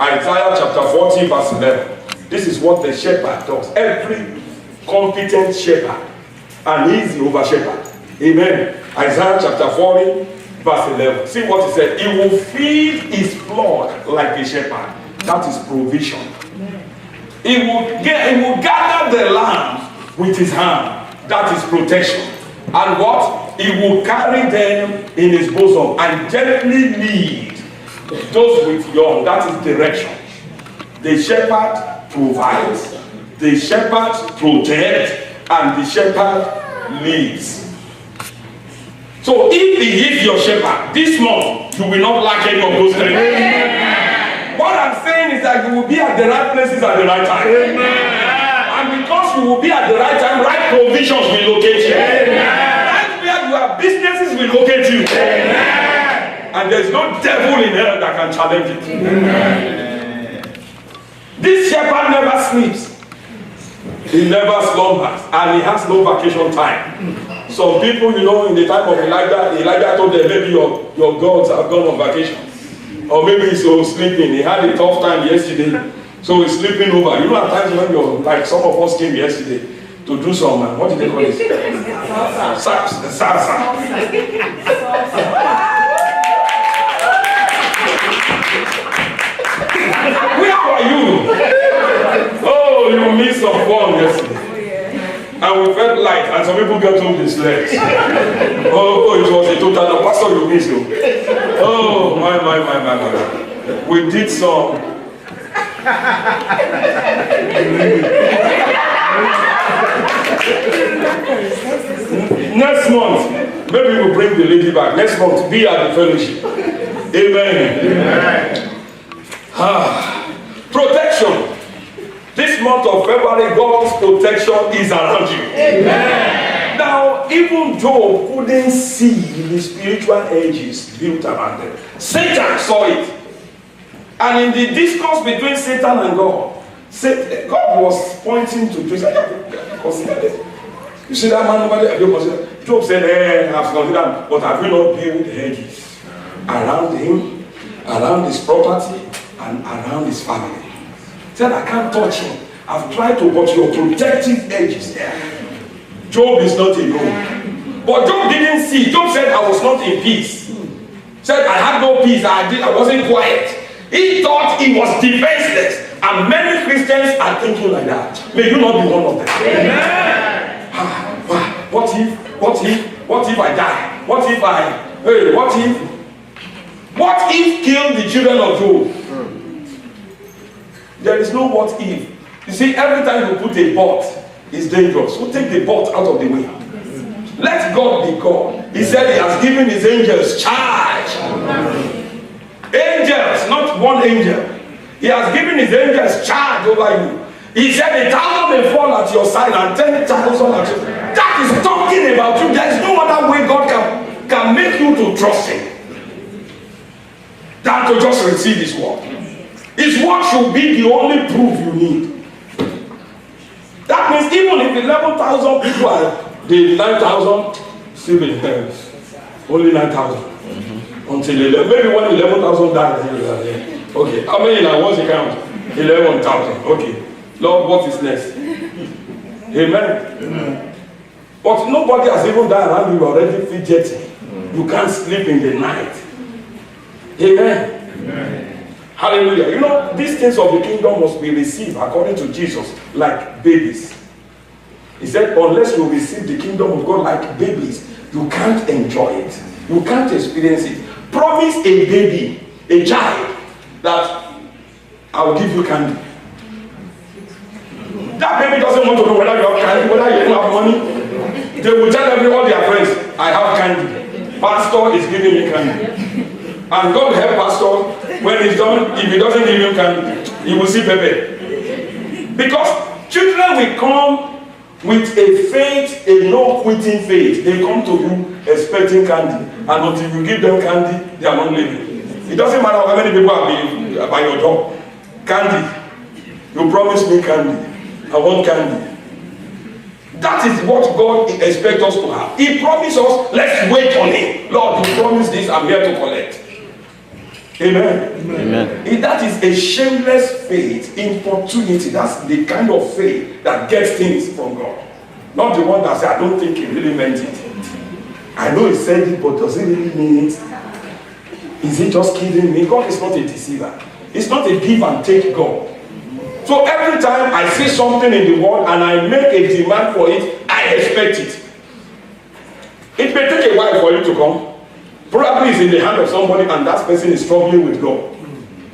Isaiah chapter 40 verse 11. This is what the shepherd does. Every competent shepherd and he is the over shepherd. Amen. Isaiah chapter 40, verse 11. See what he said. He will feed his flock like a shepherd. That is provision. He will gather the lambs with his hand. That is protection. And what? He will carry them in his bosom and gently lead those with young. That is direction. The shepherd provides, the shepherd protects, and the shepherd leads. So if he is your shepherd, this month you will not lack any of those things. Amen. What I'm saying is that you will be at the right places at the right time. Amen. And because you will be at the right time, right provisions will locate you. Amen. Right where you have businesses will locate you. Amen. And there's no devil in hell that can challenge it. Amen. This shepherd never sleeps. He never slumbers. And he has no vacation time. Some people, you know, in the time of Elijah told them, maybe your gods have gone on vacation. Or maybe he's sleeping. He had a tough time yesterday. So he's sleeping over. You know, at times when you're, like some of us came yesterday to do some, what did they call it? Salsa. Where were you? Oh, you missed some fun yesterday. And we felt light, and some people got on the legs. Oh, it was a total. Pastor, you missed you. Oh, my. We did some. Next month, maybe we'll bring the lady back. Next month, be at the fellowship. Amen. Protection. This month of February, God's protection is around you. Amen. Now, even Job couldn't see the spiritual edges built around them. Satan saw it. And in the discourse between Satan and God, God was pointing to Jesus. Consider this. You see that man over there? Job said, I've considered, but have you not built hedges around him, around his property, and around his family? Said, I can't touch him. I've tried to, but your protective edge is there. Job is not alone. But Job didn't see. Job said, I was not in peace. Said, I had no peace. I wasn't quiet. He thought he was defenseless. And many Christians are thinking like that. May you not be one of them. Amen. What if I die? What if kill the children of Job? There is no what if. You see, every time you put a but, it's dangerous. So take the but out of the way. Let God be God. He said he has given his angels charge. Angels, not one angel. He has given his angels charge over you. He said 1,000 may fall at your side and 10,000 at you. That is talking about you. There is no other way God can make you to trust him than to just receive his word. His word should be the only proof you need. That means even if 11,000 people are the 9,000 still in hands. Only 9,000. Until 11. Maybe when 11,000 died. Okay. How many now? What's the count? 11,000. Okay. Lord, what is next? Amen. But nobody has even died around you already fidgeting. You can't sleep in the night. Amen. Hallelujah. You know, these things of the kingdom must be received according to Jesus like babies. He said, unless you receive the kingdom of God like babies, you can't enjoy it. You can't experience it. Promise a baby, a child, that I will give you candy. That baby doesn't want to know whether you have candy, whether you don't have money. They will tell all their friends, I have candy. Pastor is giving me candy. And God help Pastor, when he's done, if he doesn't give him candy, he will see Pepe. Because children will come with a faith, a no-quitting faith. They come to you expecting candy. And until you give them candy, they are not living. It doesn't matter how many people are by your door. Candy. You promised me candy. I want candy. That is what God expects us to have. He promised us, let's wait on him. Lord, you promised this, I'm here to collect. Amen. Amen. That is a shameless faith, importunity. That's the kind of faith that gets things from God. Not the one that said, I don't think he really meant it. I know he said it, but does he really mean it? Is he just kidding me? God is not a deceiver. It's not a give and take God. So every time I see something in the world and I make a demand for it, I expect it. It may take a while for you to come. Probably it's in the hand of somebody and that person is struggling with God.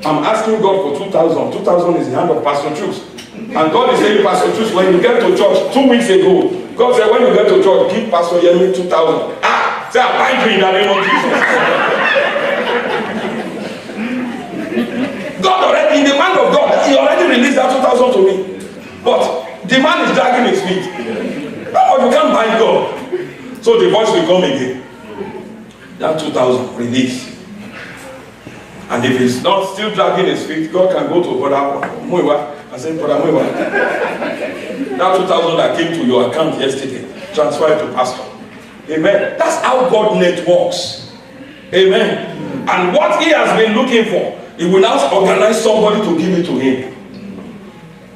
I'm asking God for 2,000. 2,000 is in the hand of Pastor Chus. And God is saying, Pastor Chus, when you get to church 2 weeks ago, God said, when you get to church, give Pastor Yemi 2,000. Ah, say, I bind you in the name of Jesus. God already, in the man of God, he already released that 2,000 to me. But the man is dragging his feet. But you can't bind God. So the voice will come again. That 2,000 release. And if he's not still dragging his feet, God can go to Brother Muiwa and say, Brother Muiwa, that 2,000 that came to your account yesterday, transfer it to Pastor. Amen. That's how God net works. Amen. And what he has been looking for, he will now organize somebody to give it to him.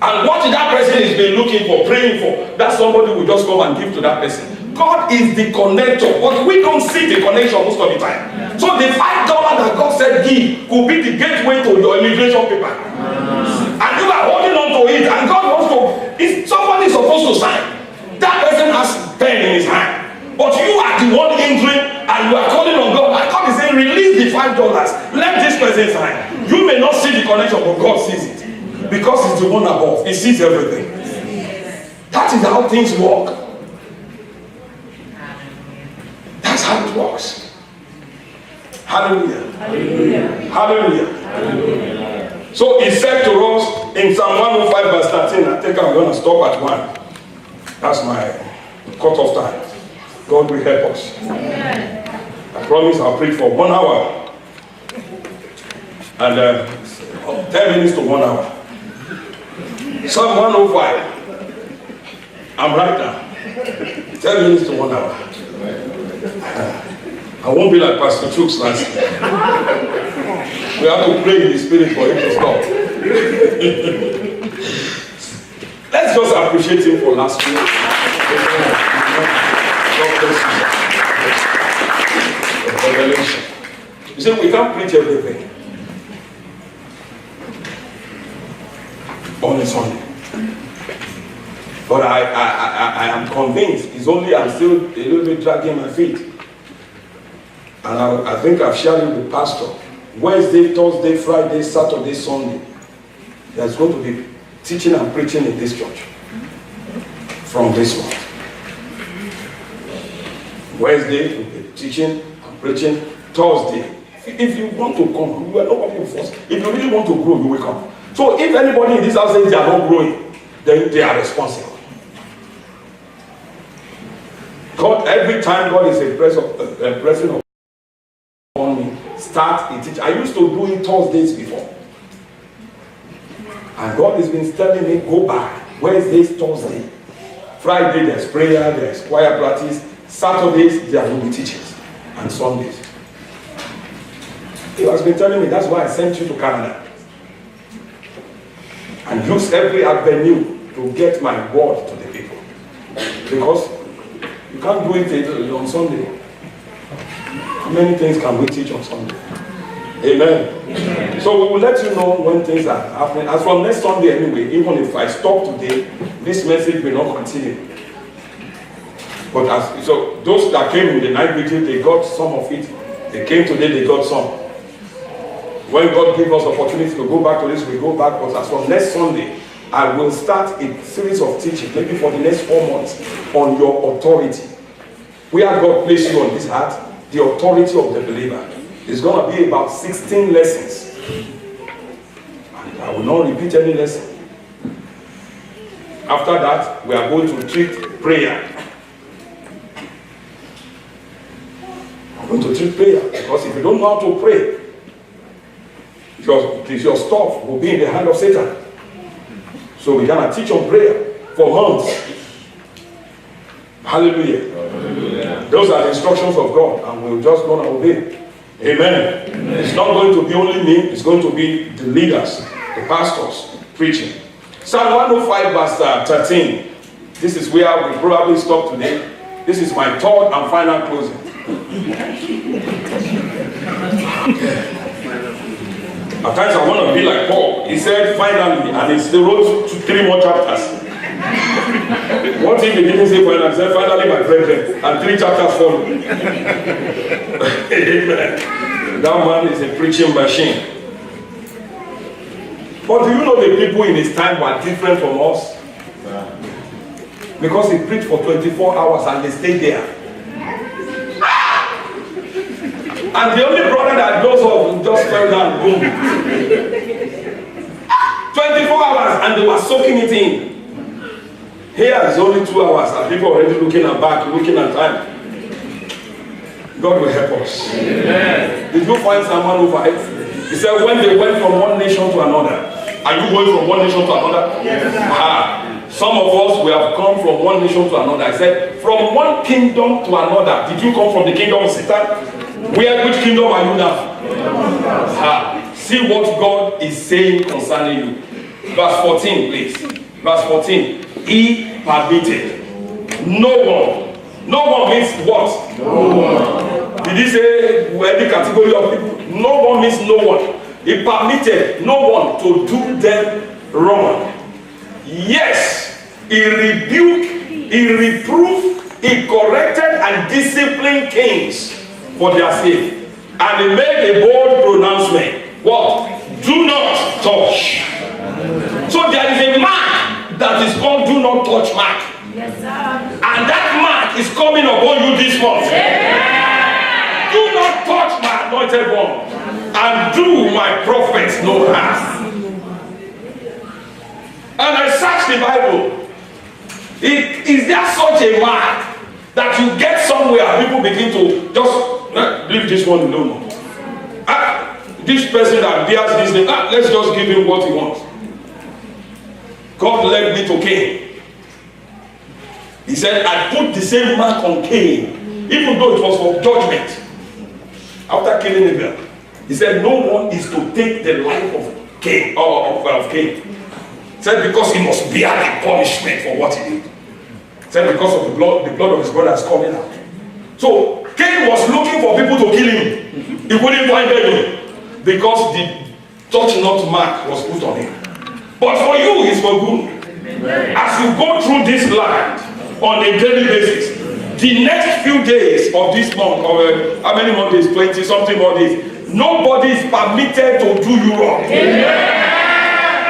And what that person has been looking for, praying for, that somebody will just come and give to that person. God is the connector, but we don't see the connection most of the time. So the $5 that God said give could be the gateway to your immigration paper. And you are holding on to it, and God wants to, if somebody is supposed to sign, that person has pen in his hand. But you are the one hindering, and you are calling on God. And God is saying, release the $5. Let this person sign. You may not see the connection, but God sees it. Because he's the one above. He sees everything. That is how things work. That's how it works. Hallelujah. Hallelujah. Hallelujah. Hallelujah. So he said to us in Psalm 105 verse 13, I think I'm going to stop at 1. That's my cut-off time. God will help us. I promise I'll preach for 1 hour. And 10 minutes to 1 hour. Psalm 105. I'm right now. 10 minutes to 1 hour. I won't be like Pastor Chooks last year. We have to pray in the spirit for him to stop. Let's just appreciate him for last week. God bless you. You see, we can't preach everything on a Sunday. But I am convinced it's only I'm still a little bit dragging my feet. And I think I've shared it with Pastor. Wednesday, Thursday, Friday, Saturday, Sunday. There's going to be teaching and preaching in this church. From this one. Wednesday, we'll be teaching and preaching. Thursday. If you want to come, you are nobody will force. If you really want to grow, you will come. So if anybody in this house says they are not growing, then they are responsible. God, every time God is impressing on me, start a teaching. I used to do it Thursdays before. And God has been telling me, go back. Wednesdays, Thursday. Friday, there's prayer, there's choir practice. Saturdays, there will be teachings. And Sundays. He has been telling me, that's why I sent you to Canada. And use every avenue to get my word to the people. Because you can't do it on Sunday. How many things can we teach on Sunday? Amen. So we will let you know when things are happening. As from next Sunday anyway, even if I stop today, this message will not continue. But so those that came in the night vigil, they got some of it. They came today, they got some. When God gives us opportunity to go back to this, we go back. But as from next Sunday, I will start a series of teaching, maybe for the next 4 months, on your authority. Where God placed you on this heart, the authority of the believer. It's going to be about 16 lessons. And I will not repeat any lesson. After that, we are going to treat prayer. I'm going to treat prayer because if you don't know how to pray, your stuff will be in the hand of Satan. So we're going to teach on prayer for months. Hallelujah. Hallelujah. Those are the instructions of God, and we're just going to obey. Amen. Amen. It's not going to be only me, it's going to be the leaders, the pastors preaching. Psalm 105 verse 13. This is where I will probably stop today. This is my third and final closing. At times I want to be like Paul. He said finally, and he still wrote 3 more chapters. What if he didn't say finally? He said finally, my brethren, and 3 chapters follow. Amen. That man is a preaching machine. But do you know the people in his time were different from us? Because he preached for 24 hours and they stayed there. And the only brother that knows of just fell down, boom. 24 hours and they were soaking it in. Here is only 2 hours and people already looking at back, looking at time. God will help us. Amen. Did you find someone who fights? He said when they went from one nation to another. Are you going from one nation to another? Yes. Some of us, we have come from one nation to another. I said, from one kingdom to another. Did you come from the kingdom of Satan? Which kingdom are you now? See what God is saying concerning you. Verse 14, please. Verse 14. He permitted. No one. No one means what? No one. Did he say any category of people? No one means no one. He permitted no one to do them wrong. Yes, he rebuked, he reproved, he corrected and disciplined kings for their sin. And he made a bold pronouncement. What? Do not touch. So there is a mark that is called do not touch mark. Yes, sir. And that mark is coming upon you this month. Yeah. Do not touch my anointed one. And do my prophets no harm. And I searched the Bible. Is there such a mark that you get somewhere people begin to just leave this one alone? This person that bears this name, let's just give him what he wants. God led me to Cain. He said, I put the same mark on Cain, even though it was for judgment. After killing Abel, he said, no one is to take the life of Cain, of Cain. He said, because he must bear the punishment for what he did. He said, because of the blood of his brother is coming out. So Cain was looking for people to kill him. He couldn't find anyone because the touch not mark was put on him. But for you, it's for good. As you go through this land on a daily basis, the next few days of this month, or how many more days? 20 something more days. Nobody is permitted to do you wrong.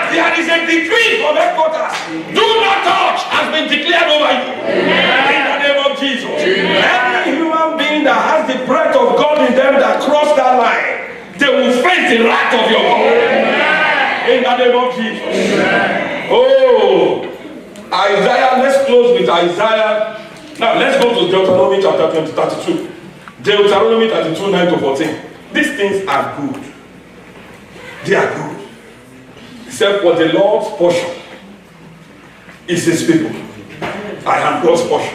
There is a decree from headquarters. Do not touch has been declared over you. In the name of Jesus. Every human being that has the breath of God in them that cross that line, they will face the wrath of your God. In the name of Jesus. Oh, Isaiah, let's close with Isaiah. Now, let's go to Deuteronomy chapter 32. Deuteronomy 32, 9 to 14. These things are good. They are good. Except for the Lord's portion is his people. I am God's portion.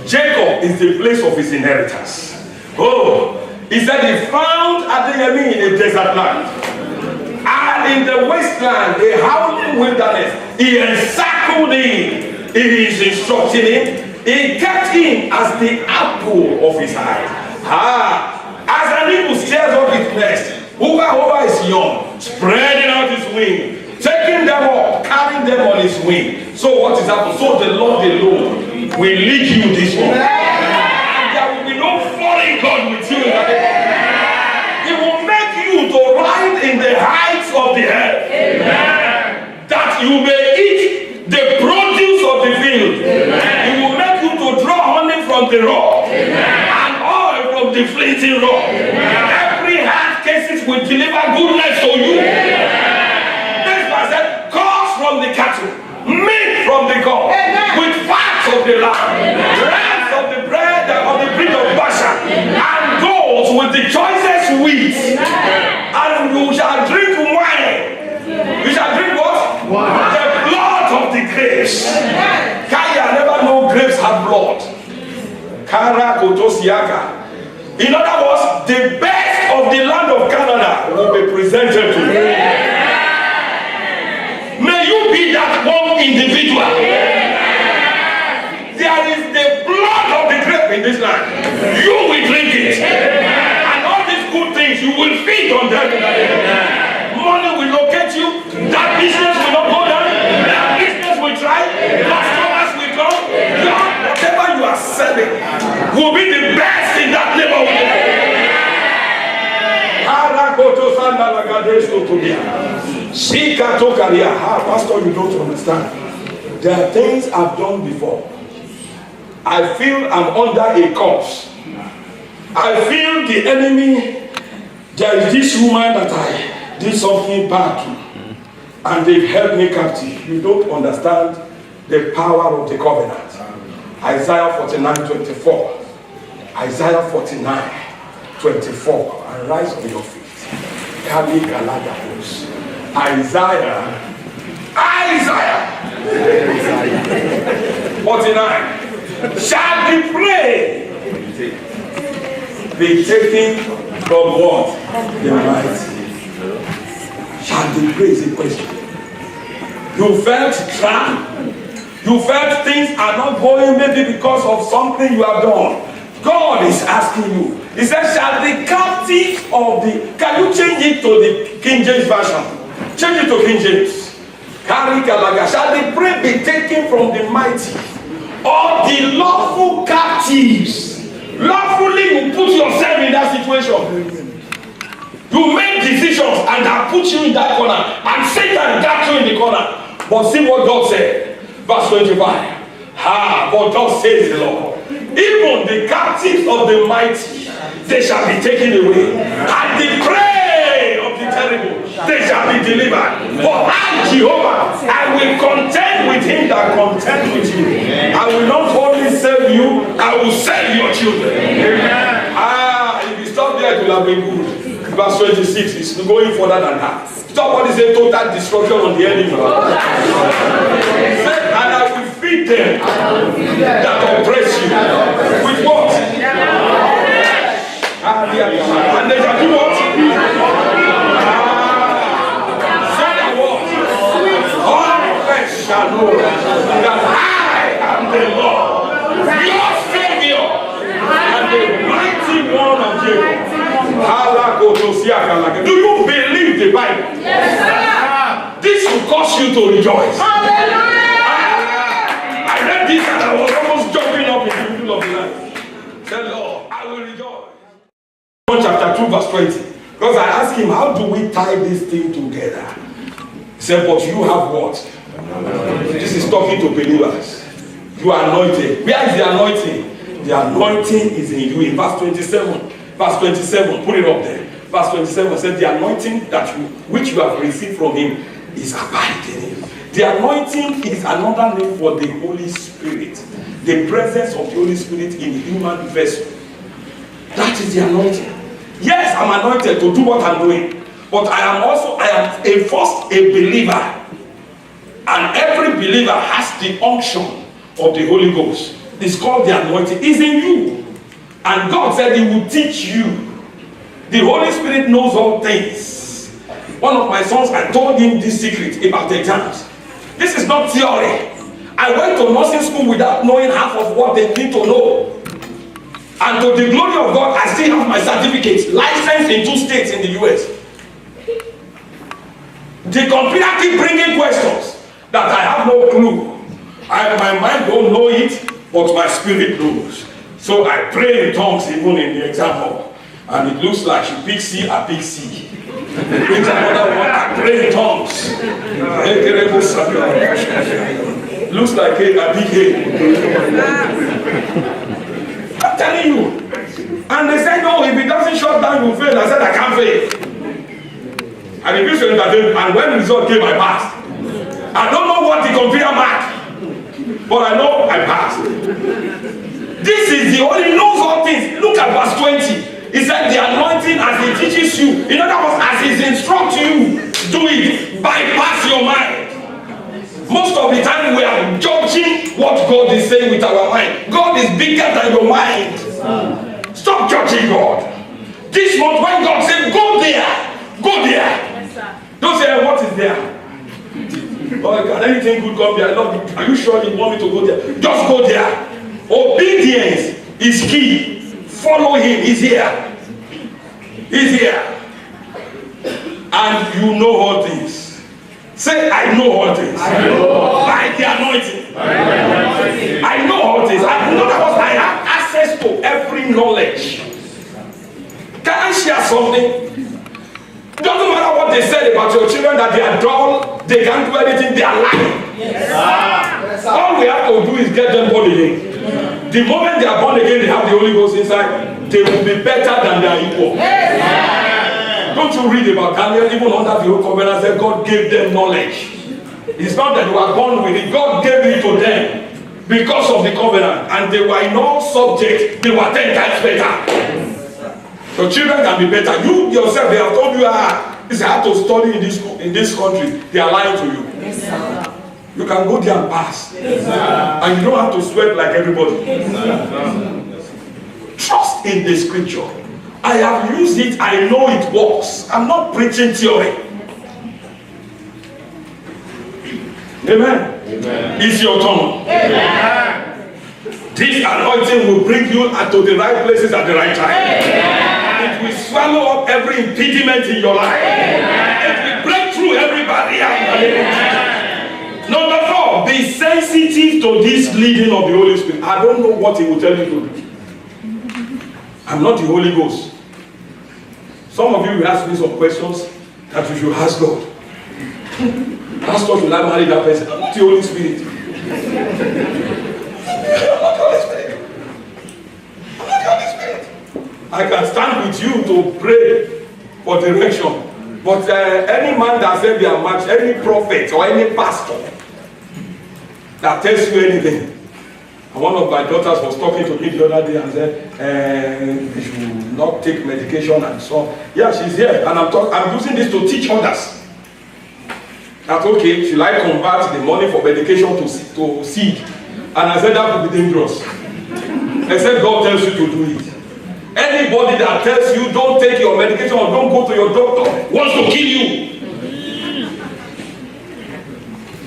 Jacob is the place of his inheritance. Oh, he said he found Adeyemi in a desert land. And in the wasteland, a howling wilderness. He encircled him. He is instructing him. He kept him as the apple of his eye. As an eagle stares up his nest, over his young, spreading out his wing, taking them up, carrying them on his wing. So what is happening? So the Lord alone will lead you this way. And there will be no foreign God with you. He will make you to ride in the heights of the earth. That you may eat the produce of the field. He will make you to draw honey from the rock and oil from the flinty rock. Every hard cases will deliver goodness to you. This was said, calves from the cattle, meat from the goat, with fat of the lamb, rams of the bread of the breed of Bashan, and goats with the choicest wheat. And you shall drink wine. You shall drink what? Wine. The blood of the grapes. Kaya never know grapes have blood. Kara Kotosiaka. In other words, the best of the land of Canada will be presented to you. May you be that one individual. this land. You will drink it. And all these good things, you will feed on them. Money will locate you. That business will not go down. That business will try. Customers will come. Whatever you are selling will be the best in that neighborhood. Pastor, you don't understand. There are things I've done before. I feel I'm under a curse. I feel the enemy. There is this woman that I did something bad to, and they've held me captive. You don't understand the power of the covenant. Isaiah 49:24. Isaiah 49:24. And rise on your feet. Kali Galadapos. Isaiah 49. Shall the prey be taken from what? The mighty. Shall the prey is a question. You felt trapped. You felt things are not going maybe because of something you have done. God is asking you. He says, shall the captive of the... Can you change it to the King James Version? Change it to King James. Shall the prey be taken from the mighty, or the lawful captives? Lawfully you put yourself in that situation. You make decisions and that put you in that corner, and Satan got you in the corner. But see what God said. Verse 25. But God says the Lord, even the captives of the mighty, they shall be taken away, and the prey of the terrible, they shall be delivered. For I, Jehovah, I will contend with him that contends with you. I will not only save you, I will save your children. If you stop there, it will have been good. Verse 26 is going further than that. Stop what is a total destruction on the enemy. And I will feed them that oppress you. With what? And they shall do what? Say the what? All flesh shall know that I am the Lord, your Savior, and the mighty one of Jacob. Do you believe the Bible? Yes, sir. This will cause you to rejoice. Hallelujah. I read this and I was almost jumping up in the middle of the night. Said, Lord, I will rejoice. Chapter 2, verse 20. Because I asked him, how do we tie this thing together? He said, but you have what? This is talking to believers. You are anointed. Where is the anointing? The anointing is in you. In verse 27. Verse 27, put it up there. Verse 27 said, the anointing that which you have received from him is abiding in you. The anointing is another name for the Holy Spirit. The presence of the Holy Spirit in the human vessel. That is the anointing. Yes, I'm anointed to do what I'm doing. But I am a believer. And every believer has the unction of the Holy Ghost. It's called the anointing. It's in you. And God said he will teach you. The Holy Spirit knows all things. One of my sons, I told him this secret about exams. This is not theory. I went to nursing school without knowing half of what they need to know. And to the glory of God, I still have my certificate, licensed in 2 states in the US. The computer keep bringing questions that I have no clue. My mind don't know it, but my spirit knows. So I pray in tongues even in the exam hall. And it looks like you pick C, I pick C. It's another one, I pray in tongues. Looks like I pick A. I'm telling you. And they said, no, if it doesn't shut down, you fail. I said, I can't fail. And the vision that and when the result came, I passed. I don't know what the computer marked, but I know I passed. This is the only knows all things. Look at verse 20. He said the anointing as he teaches you. In other words, as he instructs you, do it. Bypass your mind. Most of the time we are judging what God is saying with our mind. God is bigger than your mind. Stop judging God. This month when God said go there, go there. Don't say what is there. Oh, can anything good come there? Lord, are you sure you want me to go there? Just go there. Obedience is key. Follow him. He's here. He's here. And you know all things. Say, I know all things. I know. By the anointing. By the anointing. I know all things. I know that I have access to every knowledge. Can I share something? Doesn't matter what they said about your children, that they are dull, they can't do anything, they are lying. Yes. All we have to do is get them born again. The moment they are born again, they have the Holy Ghost inside, they will be better than their equal. Yes. Don't you read about Daniel, even under the old covenant, said God gave them knowledge. It's not that they were born with it, God gave it to them because of the covenant, and they were in all subjects, they were 10 times better. Your children can be better. You yourself, they have told you, it's hard to study in this country. They are lying to you. Yes, sir. You can go there and pass. Yes, sir. And you don't have to sweat like everybody. Yes, Trust in the scripture. I have used it. I know it works. I'm not preaching theory. Amen. Amen. It's your turn. Amen. This anointing will bring you to the right places at the right time. Amen. It will swallow up every impediment in your life. Amen. It will break through every barrier. Number 4, be sensitive to this leading of the Holy Spirit. I don't know what he will tell you to do. I'm not the Holy Ghost. Some of you will ask me some questions that you should ask God. Pastor, should I marry that person? I'm not the Holy Spirit. I'm not the Holy Spirit. I'm not the Holy Spirit. I can stand with you to pray for direction. But any man that said they are matched, any prophet or any pastor that tells you anything. And one of my daughters was talking to me the other day and said, you should not take medication and so on. Yeah, she's here. And I'm using this to teach others. That's okay, should I convert the money for medication to seed? And I said that would be dangerous. Except God tells you to do it. Anybody that tells you don't take your medication or don't go to your doctor wants to kill you.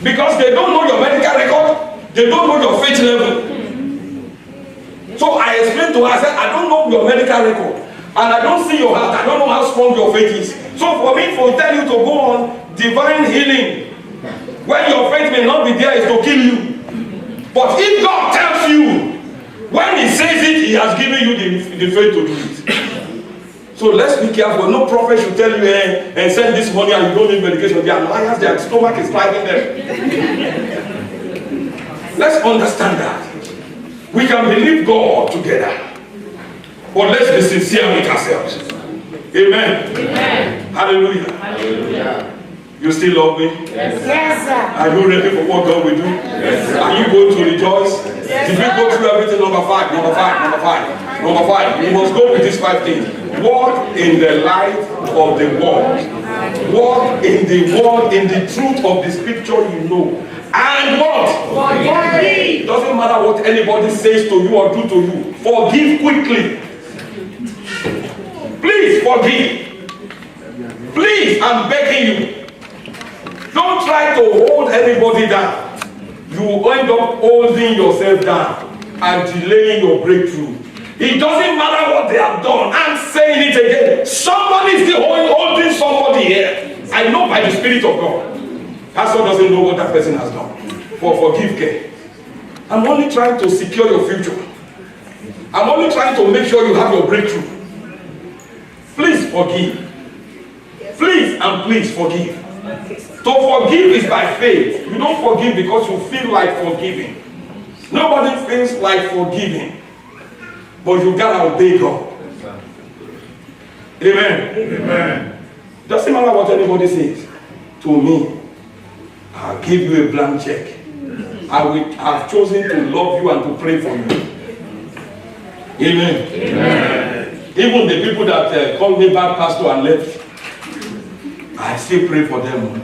Because they don't know your medical record, they don't know your faith level. So I explained to her, I said, I don't know your medical record, and I don't see your heart, I don't know how strong your faith is. So for me to tell you to go on divine healing, when your faith may not be there, is to kill you. But if God tells you, when he says it, he has given you the faith to do it. So let's be careful. No prophet should tell you, and send this money and you don't need medication. They are liars, their stomach is driving them. Let's understand that. We can believe God together. But let's be sincere with ourselves. Amen. Amen. Hallelujah. Hallelujah. You still love me? Yes, sir. Are you ready for what God will do? Yes, Are you going to rejoice? Yes, Did we sir. go through everything? Number 5, number 5, number 5. Number 5. You must go with these 5 things. Walk in the light of the word. Walk in the word, in the truth of the scripture you know. And what? Forgive. It doesn't matter what anybody says to you or do to you. Forgive quickly. Please forgive. Please, I'm begging you. Don't try to hold anybody down. You will end up holding yourself down and delaying your breakthrough. It doesn't matter what they have done. I'm saying it again. Somebody is still holding somebody here. I know by the Spirit of God. Pastor doesn't know what that person has done. Forgive care. I'm only trying to secure your future. I'm only trying to make sure you have your breakthrough. Please forgive. Please and please forgive. To forgive is by faith. You don't forgive because you feel like forgiving. Nobody feels like forgiving. But you gotta obey God. Amen. Amen. Doesn't matter what anybody says to me. I'll give you a blank check. I've chosen to love you and to pray for you. Amen. Amen. Even the people that called me bad pastor and left, I still pray for them.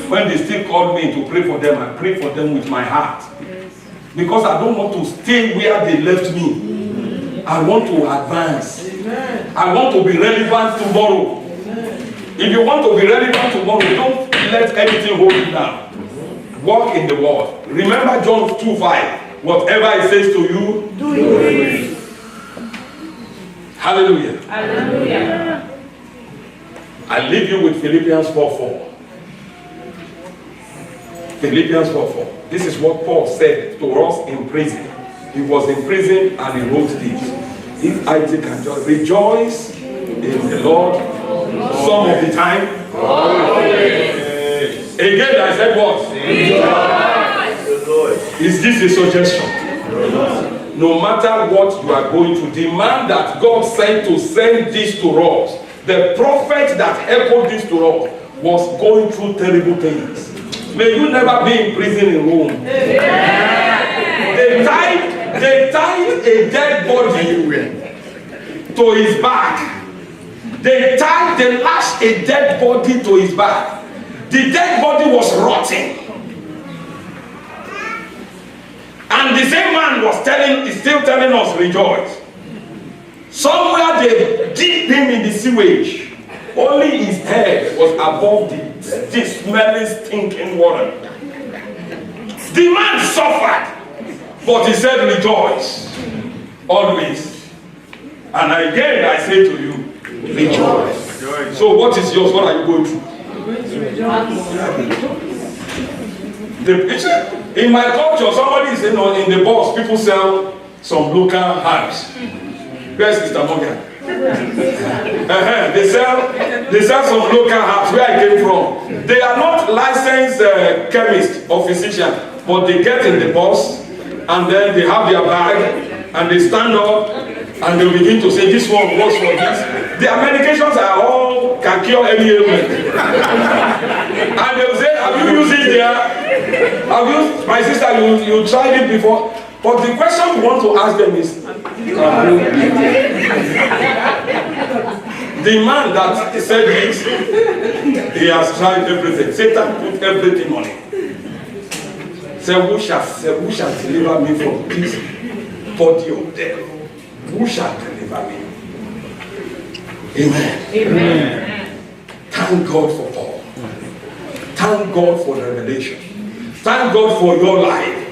When they still called me to pray for them, I pray for them with my heart. Because I don't want to stay where they left me. I want to advance. I want to be relevant tomorrow. If you want to be relevant tomorrow, don't let anything hold you down. Walk in the word. Remember John 2:5. Whatever he says to you, Do it. hallelujah. Hallelujah. I leave you with Philippians 4:4. Philippians 4:4. This is what Paul said to us in prison. He was in prison and he wrote this. If Isaac can just rejoice in the Lord some of the time. Again, I said what? Is this a suggestion? No matter what you are going through, the man that God sent to send this to us, the prophet that echoed this to us, was going through terrible things. May you never be in prison in Rome. They tied a dead body to his back. They lashed a dead body to his back. The dead body was rotting. And the same man is still telling us, rejoice. Somewhere they dipped him in the sewage. Only his head was above the smelling, stinking water. The man suffered, but he said, rejoice. Always. And again, I say to you, rejoice. So what is yours? What are you going through? In my culture, somebody is in the bus, people sell some local herbs. Where's Mr. Morgan? They sell some local herbs where I came from. They are not licensed chemists or physicians, but they get in the bus and then they have their bag and they stand up and they begin to say, this one works for this. Their medications are all can cure any ailment. And they will say, have you used it there? Have you, my sister, you tried it before? But the question we want to ask them is, the man that said this, he has tried everything. Satan put everything on him. Say, who shall deliver me from this body of death? Who shall deliver me? Amen. Amen. Thank God for Paul. Thank God for the revelation. Thank God for your life.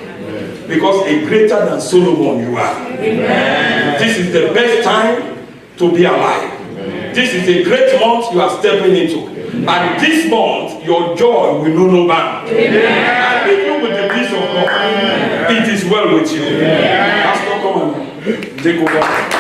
Because a greater than Solomon you are. Amen. This is the best time to be alive. Amen. This is a great month you are stepping into. And this month, your joy will know no bound. And leave you with the peace of God. It is well with you. Pastor, come on. Take over.